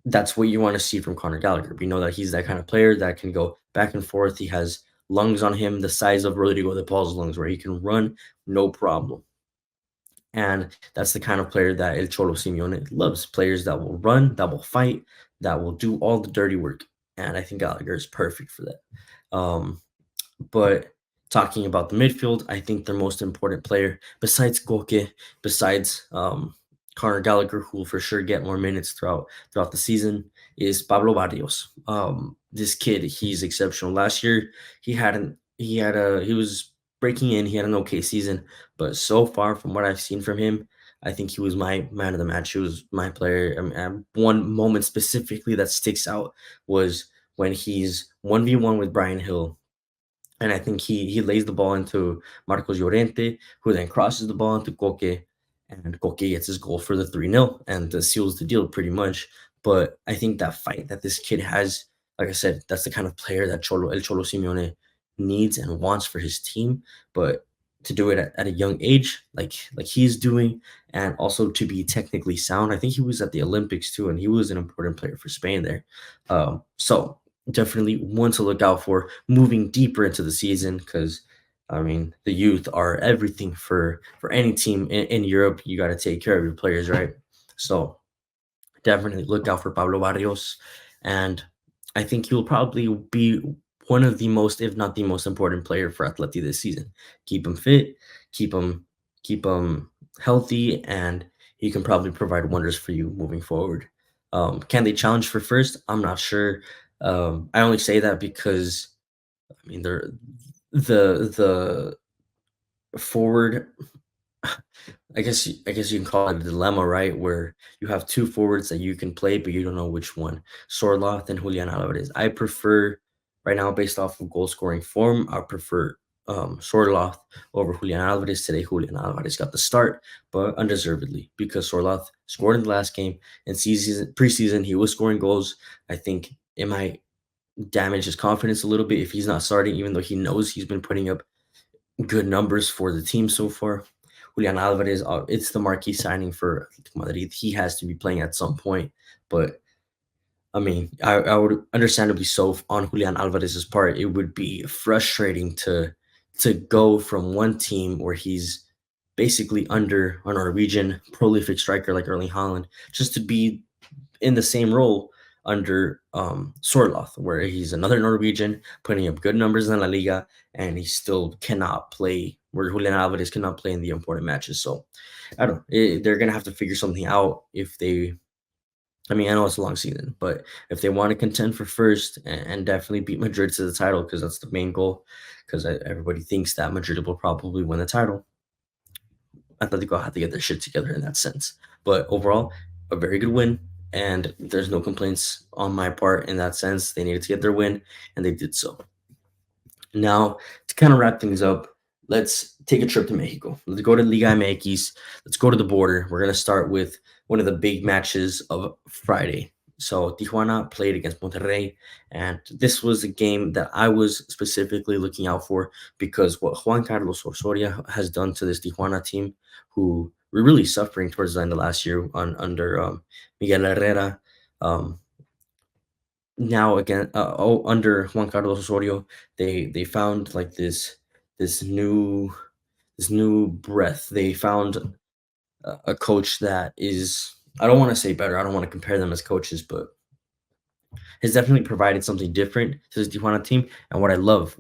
that's what you want to see from Conor Gallagher. We know that he's that kind of player that can go back and forth. He has lungs on him the size of Rodrigo de Paul's lungs, where he can run no problem. And that's the kind of player that El Cholo Simeone loves, players that will run, that will fight, that will do all the dirty work. And I think Gallagher is perfect for that. But talking about the midfield, I think their most important player, besides Koke, besides Conor Gallagher, who will for sure get more minutes throughout the season, is Pablo Barrios. This kid, he's exceptional. Last year, he was breaking in. He had an okay season, but so far from what I've seen from him, I think he was my man of the match. He was my player. One moment specifically that sticks out was when he's 1v1 with Brian Hill, and I think he lays the ball into Marcos Llorente, who then crosses the ball into Koke, and Koke gets his goal for the 3-0 and seals the deal pretty much. But I think that fight that this kid has, like I said, that's the kind of player that El Cholo Simeone needs and wants for his team. But to do it at a young age, like he's doing, and also to be technically sound. I think he was at the Olympics too, and he was an important player for Spain there. So definitely one to look out for moving deeper into the season, because I mean the youth are everything for any team in Europe. You got to take care of your players, right? So definitely look out for Pablo Barrios, and I think he'll probably be one of the most, if not the most important player for Atleti this season. Keep him fit, keep him keep him healthy, and he can probably provide wonders for you moving forward. Can they challenge for first? I'm not sure. I only say that because I mean they're the forward. I guess you can call it a dilemma, right? Where you have two forwards that you can play, but you don't know which one. Sorloth and Julian Alvarez. I prefer right now, based off of goal scoring form, I prefer Sorloth over Julian Alvarez. Today, Julian Alvarez got the start, but undeservedly, because Sorloth scored in the last game, and preseason he was scoring goals. I think it might damage his confidence a little bit if he's not starting, even though he knows he's been putting up good numbers for the team so far. Julian Alvarez, it's the marquee signing for Atletico Madrid. He has to be playing at some point. But I mean, I would understandably so on Julian Alvarez's part, it would be frustrating to go from one team where he's basically under a Norwegian prolific striker like Erling Haaland, just to be in the same role under Sorloth, where he's another Norwegian putting up good numbers in La Liga, and he still cannot play. Where Julian Alvarez cannot play in the important matches. So I don't know. They're gonna have to figure something out if they. I mean, I know it's a long season, but if they want to contend for first and definitely beat Madrid to the title, because that's the main goal, because everybody thinks that Madrid will probably win the title. Atletico had to get their shit together in that sense. But overall, a very good win, and there's no complaints on my part in that sense. They needed to get their win, and they did so. Now, to kind of wrap things up, let's take a trip to Mexico. Let's go to Liga MX. Let's go to the border. We're going to start with one of the big matches of Friday. So Tijuana played against Monterrey, and this was a game that I was specifically looking out for, because what Juan Carlos Osorio has done to this Tijuana team, who were really suffering towards the end of last year under Miguel Herrera. Um, Now again, under Juan Carlos Osorio, they found like this new this new breath. They found a coach that is, I don't want to say better. I don't want to compare them as coaches, but has definitely provided something different to this Tijuana team. And what I love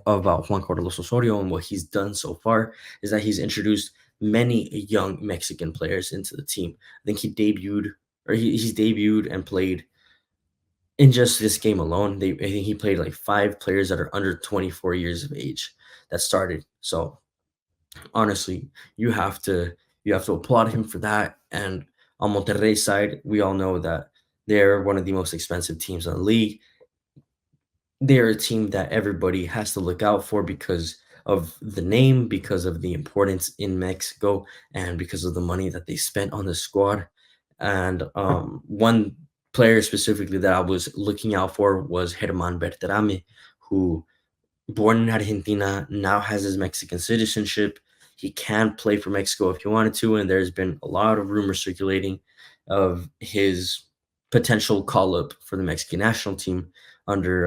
about Juan Carlos Osorio and what he's done so far is that he's introduced many young Mexican players into the team. I think he's debuted and played in just this game alone. I think he played like 5 players that are under 24 years of age that started. So honestly, you have to you have to applaud him for that. And on Monterrey's side, we all know that they're one of the most expensive teams in the league. They're a team that everybody has to look out for because of the name, because of the importance in Mexico, and because of the money that they spent on the squad. And one player specifically that I was looking out for was Germán Berterame, who, born in Argentina, now has his Mexican citizenship. He can play for Mexico if he wanted to, and there's been a lot of rumors circulating of his potential call up for the Mexican national team under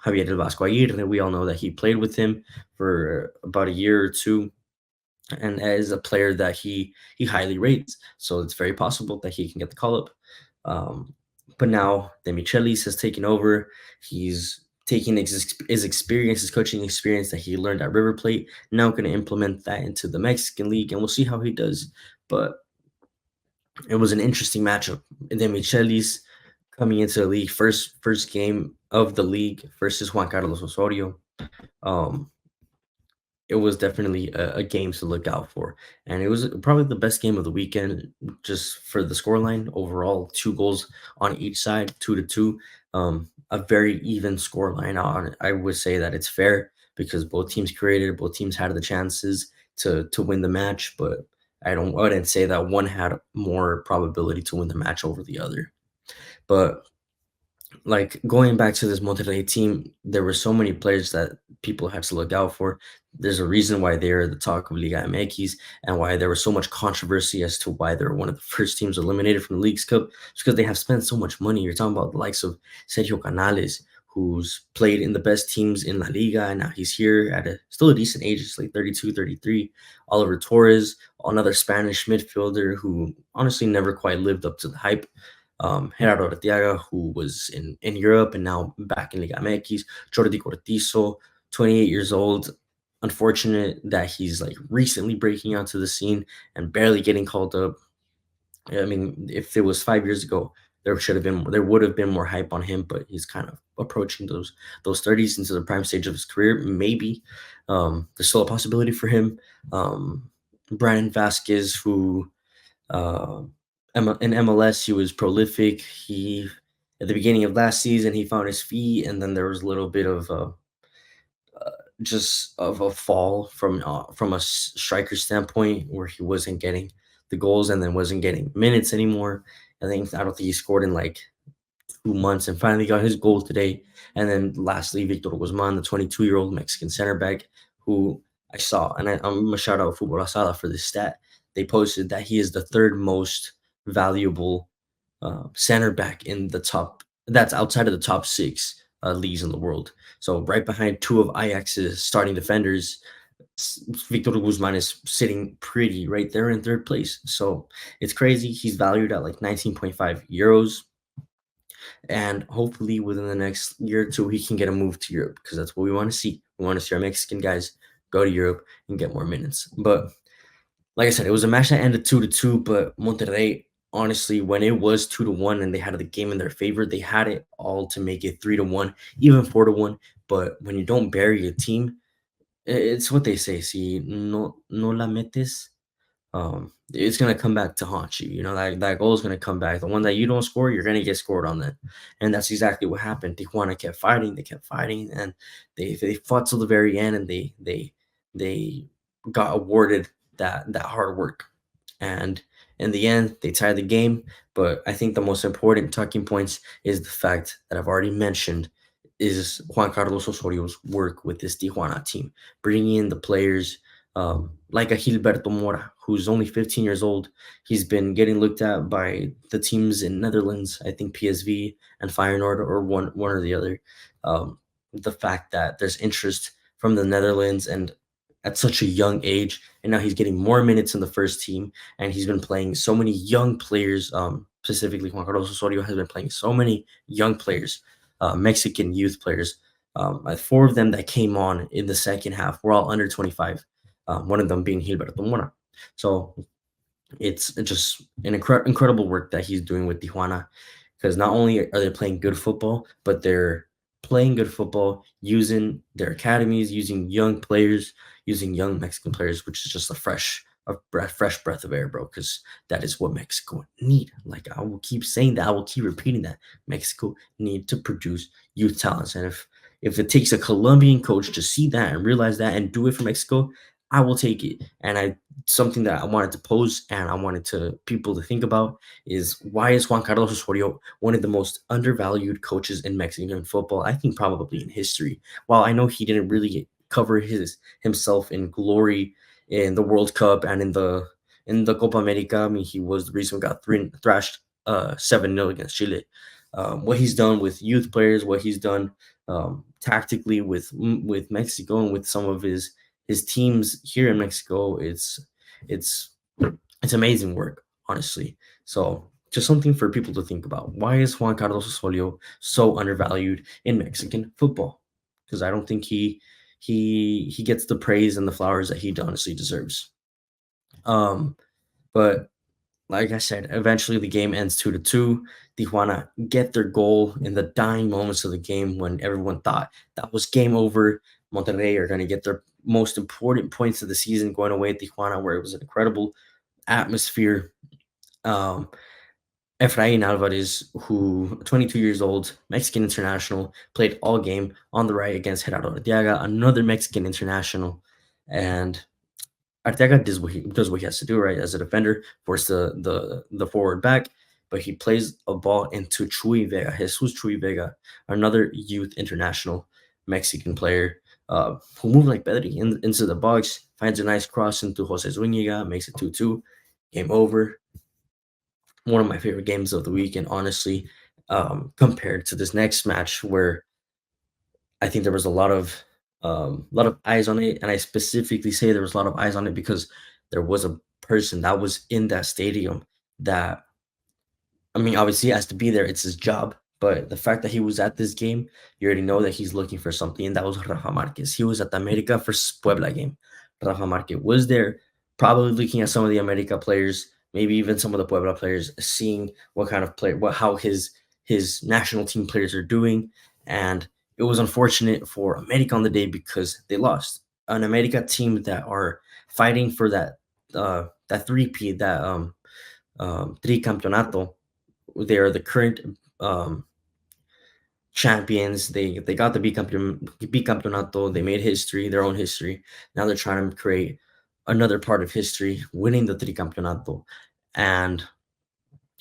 Javier del Vasco Aguirre. We all know that he played with him for about a year or two, and as a player that he highly rates. So it's very possible that he can get the call up. Um, but now Demichelis has taken over. He's taking his experience, his coaching experience that he learned at River Plate, now going to implement that into the Mexican League, and we'll see how he does. But it was an interesting matchup. Demichelis coming into the league, first game of the league versus Juan Carlos Osorio. Um, it was definitely a game to look out for, and it was probably the best game of the weekend just for the scoreline overall. Two goals on each side, 2-2. A very even scoreline. I would say that it's fair because both teams created, both teams had the chances to win the match, but I wouldn't say that one had more probability to win the match over the other. But like going back to this Monterrey team, there were so many players that people have to look out for. There's a reason why they're the talk of Liga MX and why there was so much controversy as to why they're one of the first teams eliminated from the League's Cup. It's because they have spent so much money. You're talking about the likes of Sergio Canales, who's played in the best teams in La Liga, and now he's here at still a decent age. It's like 32, 33. Oliver Torres, another Spanish midfielder who honestly never quite lived up to the hype. Gerardo, who was in Europe and now back in Liga MX. Jordi Cortizo, 28 years old. Unfortunate that he's like recently breaking onto the scene and barely getting called up. I mean, if it was 5 years ago, there would have been more hype on him, but he's kind of approaching those 30s into the prime stage of his career. Maybe there's still a possibility for him. Brandon Vasquez, who uh, in MLS, he was prolific. He at the beginning of last season, he found his feet, and then there was a little bit of just of a fall from a striker standpoint, where he wasn't getting the goals and then wasn't getting minutes anymore. I don't think he scored in like 2 months, and finally got his goal today. And then lastly, Victor Guzman, the 22-year-old Mexican center back, who I saw, and I'm gonna shout out Football Asada for this stat. They posted that he is the third most valuable center back in the top. That's outside of the top six leagues in the world. So right behind two of Ajax's starting defenders, Victor Guzman is sitting pretty right there in third place. So it's crazy. He's valued at like 19.5 euros, and hopefully within the next year or two he can get a move to Europe, because that's what we want to see. We want to see our Mexican guys go to Europe and get more minutes. But like I said, it was a match that ended 2-2, but Monterrey, honestly, when it was 2-1 and they had the game in their favor, they had it all to make it 3-1, even 4-1. But when you don't bury a team, it's what they say, si no la metes, it's gonna come back to haunt you. You know, that goal is gonna come back. The one that you don't score, you're gonna get scored on that, and that's exactly what happened. Tijuana kept fighting, they kept fighting, and they fought till the very end, and they got awarded that hard work. And in the end, they tied the game. But I think the most important talking points is the fact that I've already mentioned is Juan Carlos Osorio's work with this Tijuana team, bringing in the players like a Gilberto Mora, who's only 15 years old. He's been getting looked at by the teams in Netherlands, I think PSV and Feyenoord, or one or the other. The fact that there's interest from the Netherlands and at such a young age, and now he's getting more minutes in the first team, and he's been playing so many young players. Specifically, Juan Carlos Osorio has been playing so many young players, Mexican youth players. Four of them that came on in the second half were all under 25. One of them being Gilberto Mora. So it's just an incredible work that he's doing with Tijuana, because not only are they playing good football, but they're playing good football using their academies, using young players, using young Mexican players, which is just fresh breath of air, bro. Because that is what Mexico need. Like, I will keep saying that, I will keep repeating that. Mexico need to produce youth talents, and if it takes a Colombian coach to see that and realize that and do it for Mexico, I will take it. And something that I wanted to pose and I wanted to people to think about is, why is Juan Carlos Osorio one of the most undervalued coaches in Mexican football? I think probably in history. While I know he didn't really cover himself in glory in the World Cup and in the Copa America, I mean, he was the reason we got thrashed 7-0 against Chile. What he's done with youth players, what he's done tactically with Mexico and with some of his teams here in Mexico, it's it's amazing work, honestly. So just something for people to think about. Why is Juan Carlos Osorio so undervalued in Mexican football? Because I don't think he gets the praise and the flowers that he honestly deserves. Um, but like I said, eventually the game ends 2-2. Tijuana get their goal in the dying moments of the game when everyone thought that was game over. Monterrey are going to get their most important points of the season going away at Tijuana, where it was an incredible atmosphere. Um, Efrain Alvarez, who 22 years old, Mexican international, played all game on the right against Gerardo Arteaga, another Mexican international, and Arteaga does what he has to do, right? As a defender, force the forward back, but he plays a ball into Chuy Vega, Jesus Chuy Vega, another youth international Mexican player, who moved like Pedri into the box, finds a nice cross into Jose Zuniga, makes it 2-2, game over. One of my favorite games of the weekend, honestly, compared to this next match where I think there was a lot of eyes on it, and I specifically say there was a lot of eyes on it because there was a person that was in that stadium that, I mean, obviously he has to be there, it's his job, but the fact that he was at this game, you already know that he's looking for something, and that was Rafa Marquez. He was at the America versus Puebla game. Rafa Marquez was there, probably looking at some of the America players, maybe even some of the Puebla players, seeing what kind of play, how his national team players are doing, and it was unfortunate for America on the day because they lost. An America team that are fighting for that three-peat, that tricampeonato. They are the current champions. They got the bicampeonato. They made history, their own history. Now they're trying to create another part of history, winning the tricampeonato. And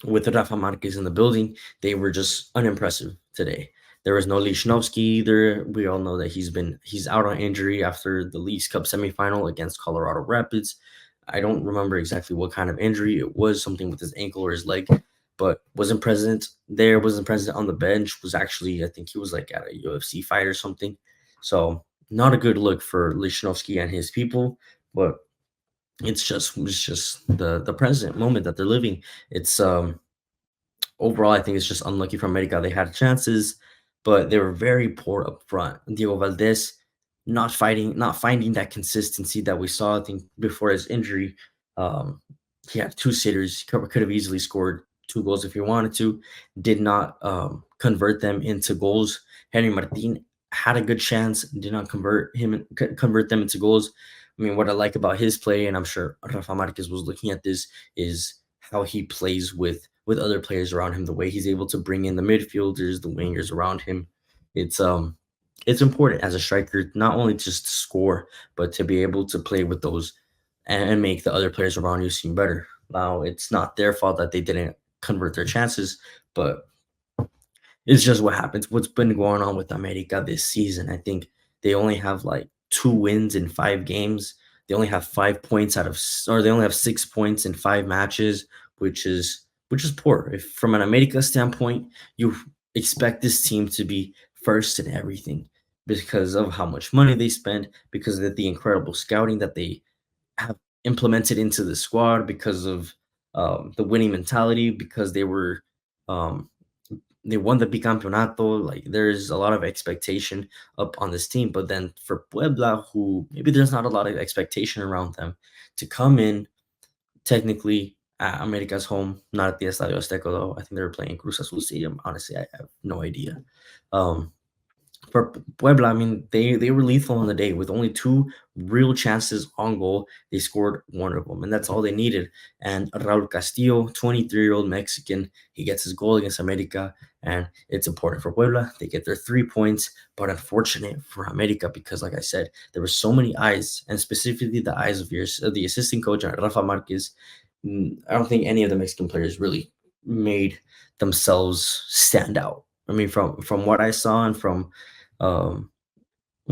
with Rafa Marquez in the building, they were just unimpressive today. There was no Lichnowsky either. We all know that he's out on injury after the Leagues Cup semifinal against Colorado Rapids. I don't remember exactly what kind of injury it was, something with his ankle or his leg, but wasn't present there, wasn't present on the bench, was actually, I think he was like at a UFC fight or something. So not a good look for Lichnowsky and his people, but it's just the present moment that they're living. It's overall, I think it's just unlucky for America. They had chances, but they were very poor up front. Diego Valdez not finding that consistency that we saw. I think before his injury, um, he had two sitters. He could have easily scored two goals if he wanted to. Did not convert them into goals. Henry Martin had a good chance, did not convert them into goals. I mean, what I like about his play, and I'm sure Rafa Marquez was looking at this, is how he plays with other players around him, the way he's able to bring in the midfielders, the wingers around him. It's um it's important as a striker not only just to score, but to be able to play with those and make the other players around you seem better. Now, it's not their fault that they didn't convert their chances, but it's just what happens. What's been going on with America this season? I think they only have like 2 wins in 5 games. They only have 5 points or they only have 6 points in 5 matches, which is poor. If from an America standpoint, you expect this team to be first in everything because of how much money they spend, because of the incredible scouting that they have implemented into the squad, because of the winning mentality, because um, they won the bicampeonato. Like, there's a lot of expectation up on this team, but then for Puebla, who maybe there's not a lot of expectation around them, to come in technically at America's home, not at the Estadio Azteca though. I think they were playing Cruz Azul Stadium. Honestly, I have no idea. Um, for Puebla, I mean, they were lethal on the day with only two real chances on goal. They scored one of them, and that's all they needed. And Raul Castillo, 23-year-old Mexican, he gets his goal against America, and it's important for Puebla. They get their 3 points, but unfortunate for America because, like I said, there were so many eyes, and specifically the eyes of the assistant coach, Rafa Marquez. I don't think any of the Mexican players really made themselves stand out. I mean, from what I saw and from um,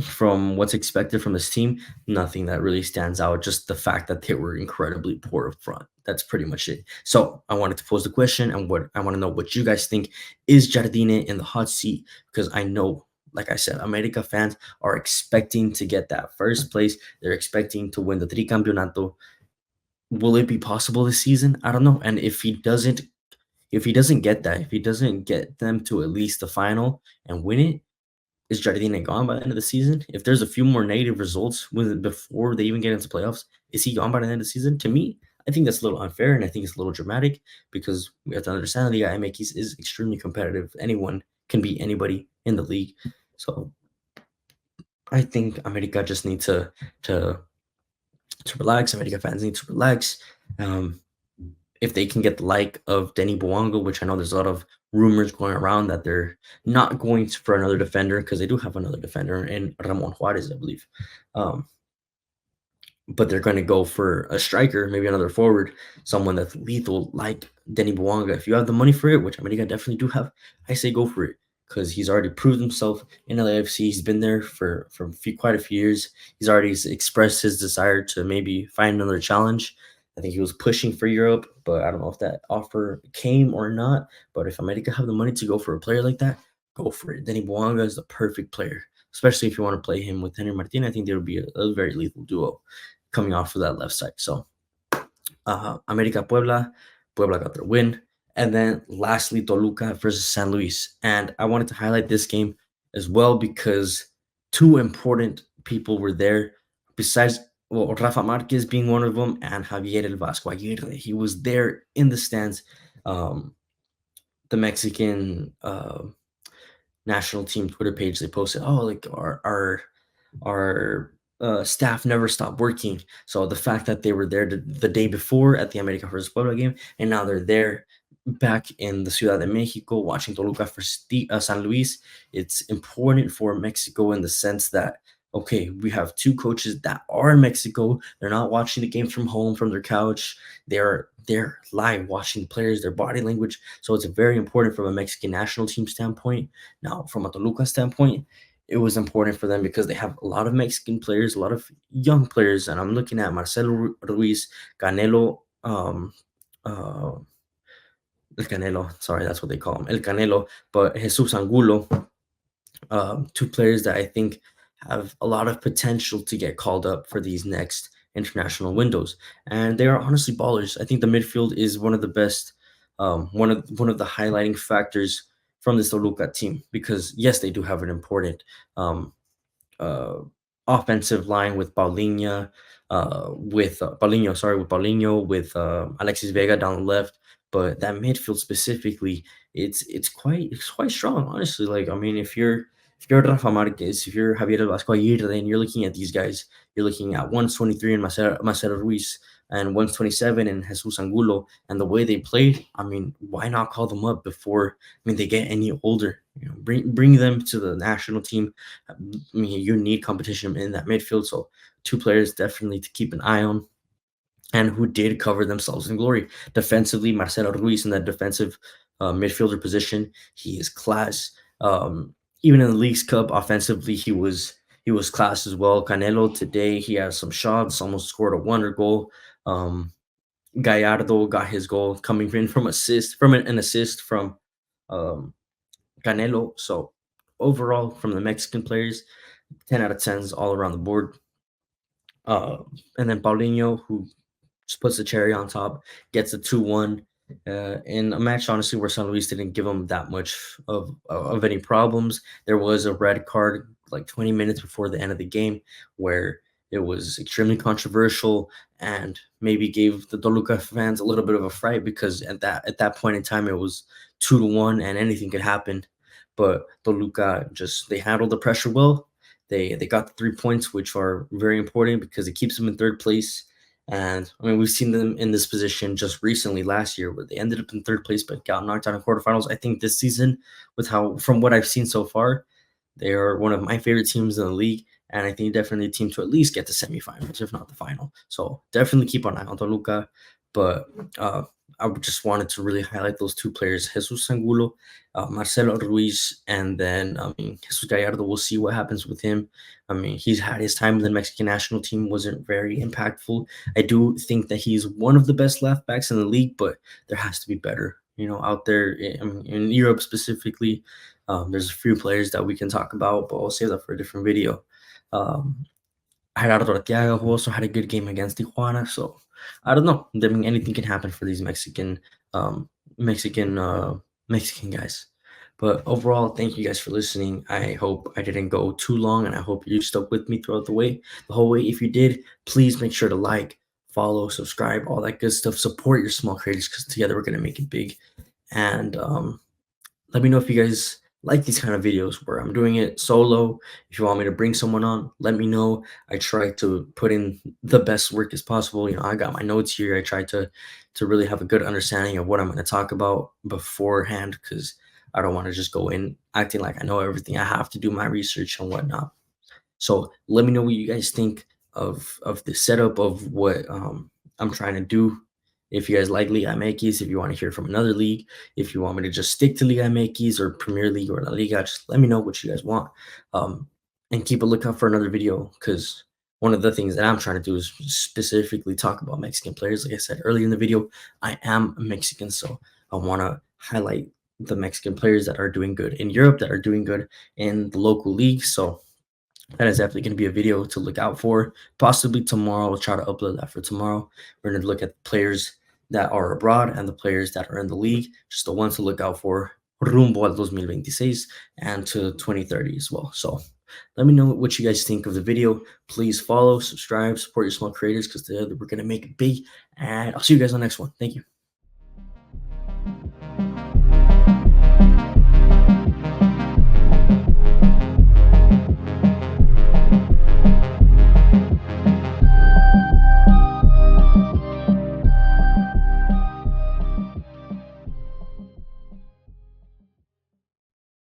from what's expected from this team, nothing that really stands out. Just the fact that they were incredibly poor up front. That's pretty much it. So I wanted to pose the question, and what I want to know what you guys think. Is Jardine in the hot seat? Because I know, like I said, America fans are expecting to get that first place. They're expecting to win the tricampeonato. Will it be possible this season? I don't know. And if he doesn't get that, if he doesn't get them to at least the final and win it, is Jardine gone by the end of the season? If there's a few more negative results with before they even get into playoffs, is he gone by the end of the season? To me, I think that's a little unfair, and I think it's a little dramatic because we have to understand Liga MX is extremely competitive. Anyone can beat anybody in the league. So I think America just need to relax. America fans need to relax. Um, if they can get the like of Denny Bouanga, which I know there's a lot of rumors going around that they're not going for another defender because they do have another defender in Ramon Juarez, I believe. Um, but they're going to go for a striker, maybe another forward, someone that's lethal like Denny Bouanga. If you have the money for it, which I mean, I definitely do have, I say go for it because he's already proved himself in LAFC. He's been there for quite a few years. He's already expressed his desire to maybe find another challenge. I think he was pushing for Europe, but I don't know if that offer came or not. But if America have the money to go for a player like that, go for it. Denny Bouanga is the perfect player, especially if you want to play him with Henry Martin. I think there would be a very lethal duo coming off of that left side. So America Puebla, Puebla got their win. And then lastly, Toluca versus San Luis. And I wanted to highlight this game as well because two important people were there besides, well, Rafa Marquez being one of them and Javier El Vasco Aguirre. He was there in the stands. The Mexican national team Twitter page, they posted, oh, like our staff never stopped working. So the fact that they were there the day before at the America versus Puebla game, and now they're there back in the Ciudad de Mexico watching Toluca versus San Luis, it's important for Mexico in the sense that, okay, we have two coaches that are in Mexico. They're not watching the games from home, from their couch. They're live watching players, their body language. So it's very important from a Mexican national team standpoint. Now, from a Toluca standpoint, it was important for them because they have a lot of Mexican players, a lot of young players, and I'm looking at Marcelo Ruiz, Canelo, El Canelo, sorry, that's what they call him, El Canelo, but Jesus Angulo, two players that I think have a lot of potential to get called up for these next international windows, and they are honestly ballers. I think the midfield is one of the best, one of the highlighting factors from this Toluca team because yes, they do have an important um, uh, offensive line with Paulinho, with Paulinho, with Alexis Vega down the left. But that midfield specifically, it's quite strong, honestly. Like I mean, if you're Rafa Marquez, if you're Javier Vasco Aguirre, and you're looking at these guys, you're looking at 123 in Marcelo Ruiz and 127 in Jesus Angulo, and the way they played. I mean, why not call them up before? I mean, they get any older. You know, bring them to the national team. I mean, you need competition in that midfield. So two players definitely to keep an eye on and who did cover themselves in glory. Defensively, Marcelo Ruiz in that defensive midfielder position, he is class. Even in the League's Cup, offensively, he was class as well. Canelo today, he has some shots, almost scored a wonder goal. Um, Gallardo got his goal coming in from an assist from um, Canelo. So overall, from the Mexican players, 10 out of 10s all around the board. Uh, and then Paulinho, who just puts the cherry on top, gets a 2-1 in a match, honestly, where San Luis didn't give them that much of any problems. There was a red card like 20 minutes before the end of the game where it was extremely controversial and maybe gave the Toluca fans a little bit of a fright because at that point in time it was 2-1 and anything could happen. But Toluca just they handled the pressure well. They got the 3 points, which are very important because it keeps them in third place. And I mean, we've seen them in this position just recently last year where they ended up in third place but got knocked out in quarterfinals. I think this season, with how from what I've seen so far, they are one of my favorite teams in the league. And I think definitely a team to at least get to semifinals, if not the final. So definitely keep an eye on Toluca. But I just wanted to really highlight those two players, Jesus Angulo, Marcelo Ruiz, and then I mean Jesus Gallardo. We'll see what happens with him. I mean, he's had his time in the Mexican national team, wasn't very impactful. I do think that he's one of the best left backs in the league, but there has to be better. Out there in Europe specifically, there's a few players that we can talk about, but I'll save that for a different video. Um, Gerardo, who also had a good game against Tijuana. So I don't know. I mean, anything can happen for these um, Mexican, Mexican guys. But overall, thank you guys for listening. I hope I didn't go too long, and I hope you stuck with me throughout the whole way. If you did, please make sure to like, follow, subscribe, all that good stuff. Support your small creators because together we're gonna make it big. And let me know if you guys like these kind of videos where I'm doing it solo. If you want me to bring someone on, let me know. I try to put in the best work as possible. I got my notes here. I try to really have a good understanding of what I'm going to talk about beforehand because I don't want to just go in acting like I know everything. I have to do my research and whatnot. So let me know what you guys think of the setup of what I'm trying to do. If you guys like Liga MX, if you want to hear from another league, if you want me to just stick to Liga MX or Premier League or La Liga, just let me know what you guys want. And keep a lookout for another video because one of the things that I'm trying to do is specifically talk about Mexican players. Like I said earlier in the video, I am Mexican, so I want to highlight the Mexican players that are doing good in Europe, that are doing good in the local league. So that is definitely going to be a video to look out for. Possibly tomorrow. I'll try to upload that for tomorrow. We're going to look at players that are abroad and the players that are in the league, just the ones to look out for rumbo al 2026 and to 2030 as well. So let me know what you guys think of the video. Please follow, subscribe, support your small creators because we're going to make it big. And I'll see you guys on the next one. Thank you.